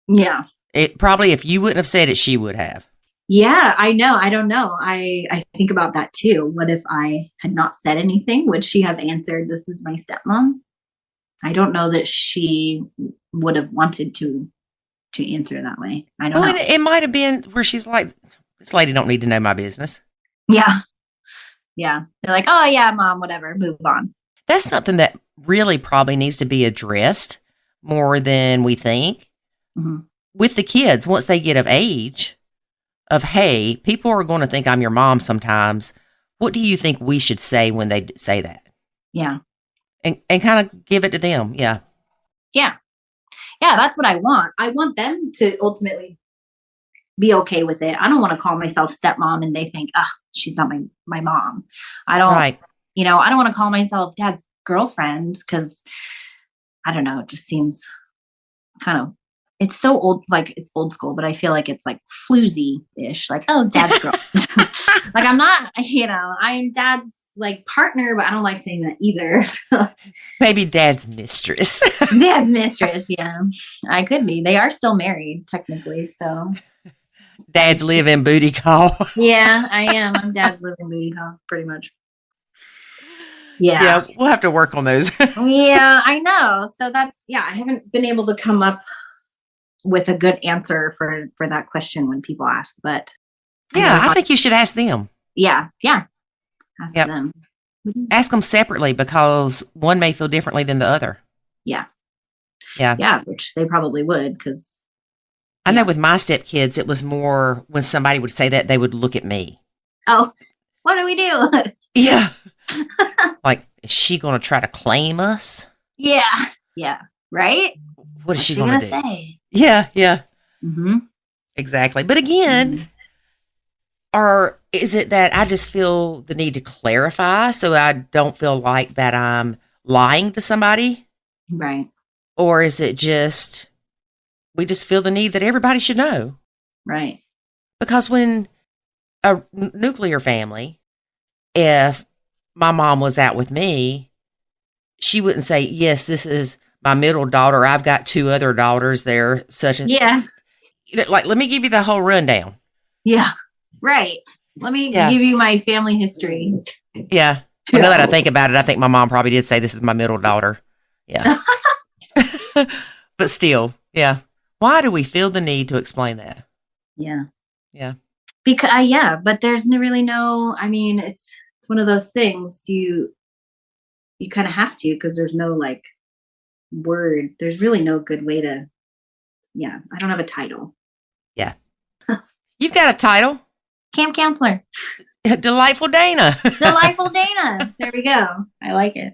Yeah. It probably, if you wouldn't have said it, she would have. Yeah, I know. I don't know. I think about that too. What if I had not said anything? Would she have answered, this is my stepmom? I don't know that she would have wanted to answer that way. I don't know. And it might have been where she's like, this lady don't need to know my business. Yeah. Yeah. They're like, oh yeah, mom, whatever, move on. That's something that really probably needs to be addressed more than we think. Mm-hmm. With the kids, once they get of age, of, hey, people are going to think I'm your mom sometimes. What do you think we should say when they say that? Yeah. And kind of give it to them. Yeah. Yeah. Yeah, that's what I want. I want them to ultimately be okay with it. I don't want to call myself stepmom and they think, she's not my mom. I don't, Right. I don't want to call myself dad's girlfriend because I don't know. It just seems kind of, it's so old, like it's old school, but I feel like it's like floozy-ish. Like, oh, dad's girlfriend. Like I'm not, I'm dad's like partner, but I don't like saying that either. Maybe dad's mistress. Dad's mistress. Yeah, I could be. They are still married technically. So Dad's live-in booty call. yeah, I am. I'm dad's living booty call pretty much. Yeah, we'll have to work on those. Yeah, I know. So I haven't been able to come up with a good answer for that question when people ask, but yeah, I think you should ask them. Yeah. Ask them. Ask them separately because one may feel differently than the other. Yeah. Yeah. Yeah, which they probably would because I know with my stepkids, it was more when somebody would say that, they would look at me. Oh, what do we do? Yeah. Like, is she going to try to claim us? Yeah. Yeah. Right? What is she going to do? Say? Yeah. Yeah. Mm-hmm. Exactly. But again, is it that I just feel the need to clarify so I don't feel like that I'm lying to somebody? Right. Or is it just, we just feel the need that everybody should know? Right. Because when a nuclear family, if my mom was out with me, she wouldn't say, yes, this is my middle daughter. I've got two other daughters there, such and like, let me give you the whole rundown. Yeah. Right. Let me give you my family history. Yeah. Well, now that I think about it, I think my mom probably did say this is my middle daughter. Yeah. But still, yeah. Why do we feel the need to explain that? Yeah. Yeah. Because but there's really no, it's one of those things you kind of have to, because there's no like word. There's really no good way to, I don't have a title. Yeah. You've got a title. Camp counselor. Delightful Dana. Delightful Dana. There we go. I like it.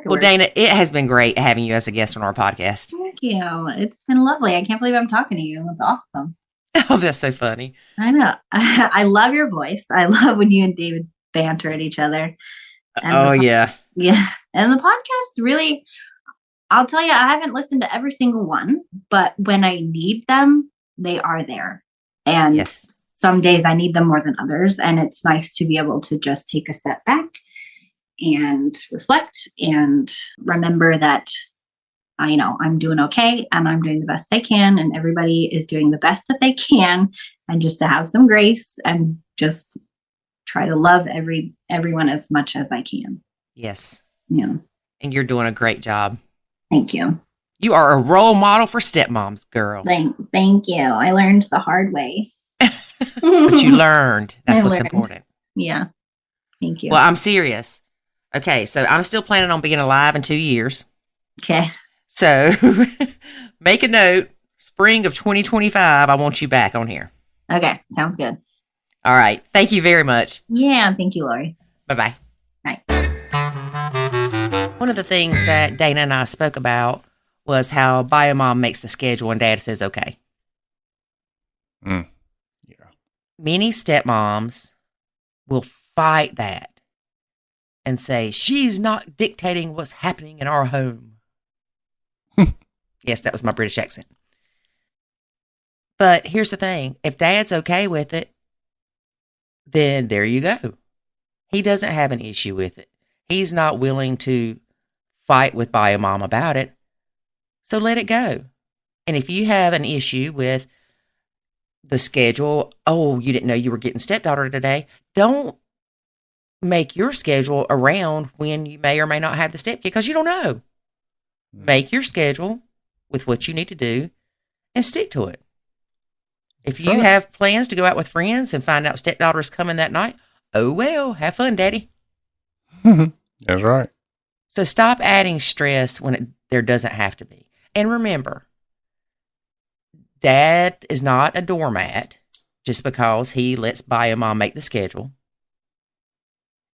Well, Dana, it has been great having you as a guest on our podcast. Thank you. It's been lovely. I can't believe I'm talking to you. It's awesome. Oh, that's so funny. I know. I love your voice. I love when you and David banter at each other. And yeah. Yeah. And the podcast really, I'll tell you, I haven't listened to every single one, but when I need them, they are there. And some days I need them more than others. And it's nice to be able to just take a step back and reflect and remember that I'm doing okay and I'm doing the best I can and everybody is doing the best that they can, and just to have some grace and just try to love everyone as much as I can. Yes. Yeah. And you're doing a great job. Thank you. You are a role model for stepmoms, girl. Thank you. I learned the hard way. But you learned. That's what's important. Yeah. Thank you. Well, I'm serious. Okay, so I'm still planning on being alive in 2 years. Okay. So make a note. Spring of 2025, I want you back on here. Okay, sounds good. All right. Thank you very much. Yeah, thank you, Lori. Bye-bye. Bye. One of the things that Dana and I spoke about was how Biomom makes the schedule and Dad says, okay. Yeah. Many stepmoms will fight that and say, she's not dictating what's happening in our home. Yes, that was my British accent. But here's the thing. If Dad's okay with it, then there you go. He doesn't have an issue with it. He's not willing to fight with Biomom about it. So let it go. And if you have an issue with the schedule, oh, you didn't know you were getting stepdaughter today, don't make your schedule around when you may or may not have the stepkid, because you don't know. Make your schedule with what you need to do and stick to it. If you have plans to go out with friends and find out stepdaughter's coming that night, oh well, have fun, Daddy. That's right. So stop adding stress when there doesn't have to be. And remember, Dad is not a doormat just because he lets Bio Mom make the schedule.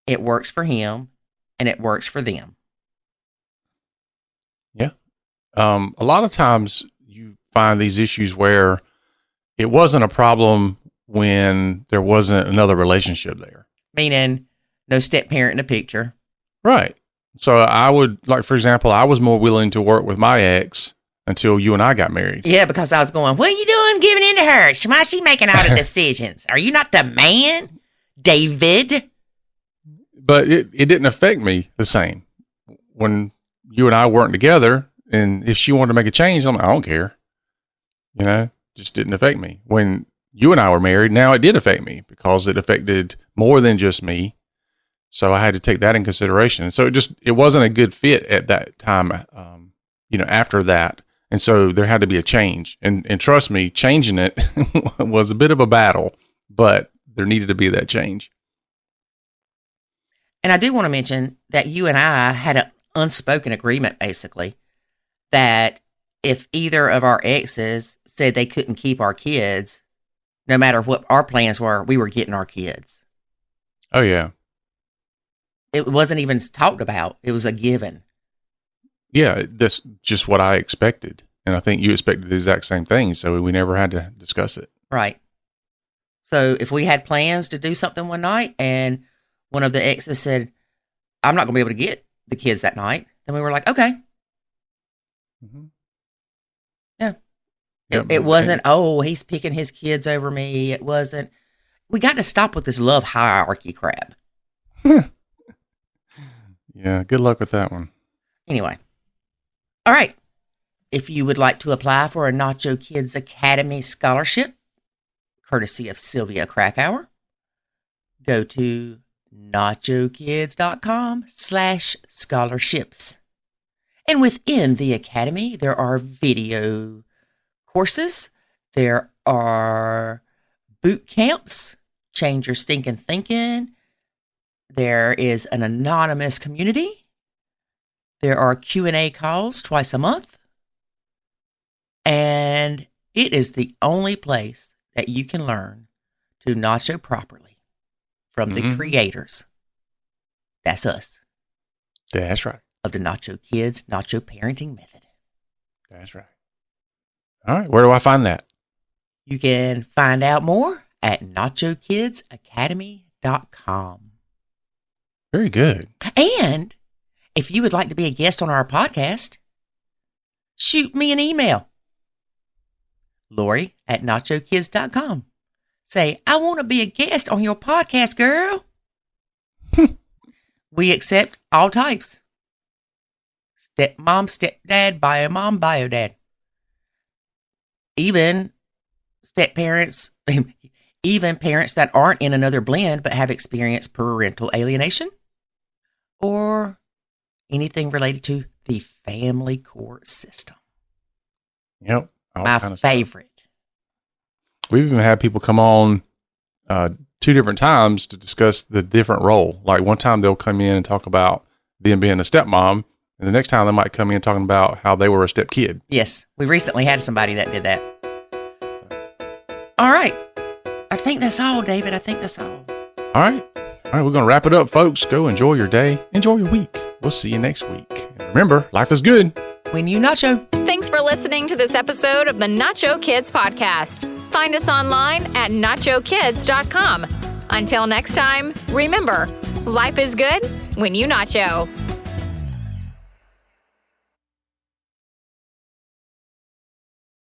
It works for him and it works for them. Yeah. A lot of times you find these issues where it wasn't a problem when there wasn't another relationship there. Meaning no step parent in the picture. Right. So I would, like, for example, I was more willing to work with my ex until you and I got married. Yeah, because I was going, what are you doing giving in to her? Why is she making all the decisions? Are you not the man, David? But it didn't affect me the same. When you and I weren't together, and if she wanted to make a change, I'm like, I don't care. You know, just didn't affect me. When you and I were married, now it did affect me because it affected more than just me. So I had to take that in consideration. So it wasn't a good fit at that time, after that. And so there had to be a change. And trust me, changing it was a bit of a battle, but there needed to be that change. And I do want to mention that you and I had an unspoken agreement, basically, that if either of our exes said they couldn't keep our kids, no matter what our plans were, we were getting our kids. Oh, yeah. It wasn't even talked about. It was a given. Yeah, that's just what I expected. And I think you expected the exact same thing. So we never had to discuss it. Right. So if we had plans to do something one night and one of the exes said, I'm not going to be able to get the kids that night, then we were like, okay. Mm-hmm. Yeah. It wasn't, he's picking his kids over me. It wasn't. We got to stop with this love hierarchy crap. Yeah, good luck with that one. Anyway. All right. If you would like to apply for a Nacho Kids Academy scholarship, courtesy of Sylvia Krakauer, go to nachokids.com/scholarships. And within the Academy, there are video courses. There are boot camps, change your stinking thinking. There is an anonymous community. There are Q&A calls twice a month. And it is the only place that you can learn to nacho properly from the creators. That's us. That's right. Of the Nacho Kids Nacho Parenting Method. That's right. All right. Where do I find that? You can find out more at nachokidzacademy.com. Very good. And if you would like to be a guest on our podcast, shoot me an email. Lori at nachokids.com. Say, I want to be a guest on your podcast, girl. We accept all types. Stepmom, stepdad, bio mom, bio dad. Even step parents, even parents that aren't in another blend but have experienced parental alienation or anything related to the family court system. Yep. My favorite. We've even had people come on 2 different times to discuss the different role. Like one time they'll come in and talk about them being a stepmom, and the next time they might come in talking about how they were a stepkid. Yes. We recently had somebody that did that. All right. I think that's all, David. I think that's all. All right. All right. We're going to wrap it up, folks. Go enjoy your day. Enjoy your week. We'll see you next week. And remember, life is good when you nacho. Thanks for listening to this episode of the Nacho Kids Podcast. Find us online at nachokids.com. Until next time, remember, life is good when you nacho.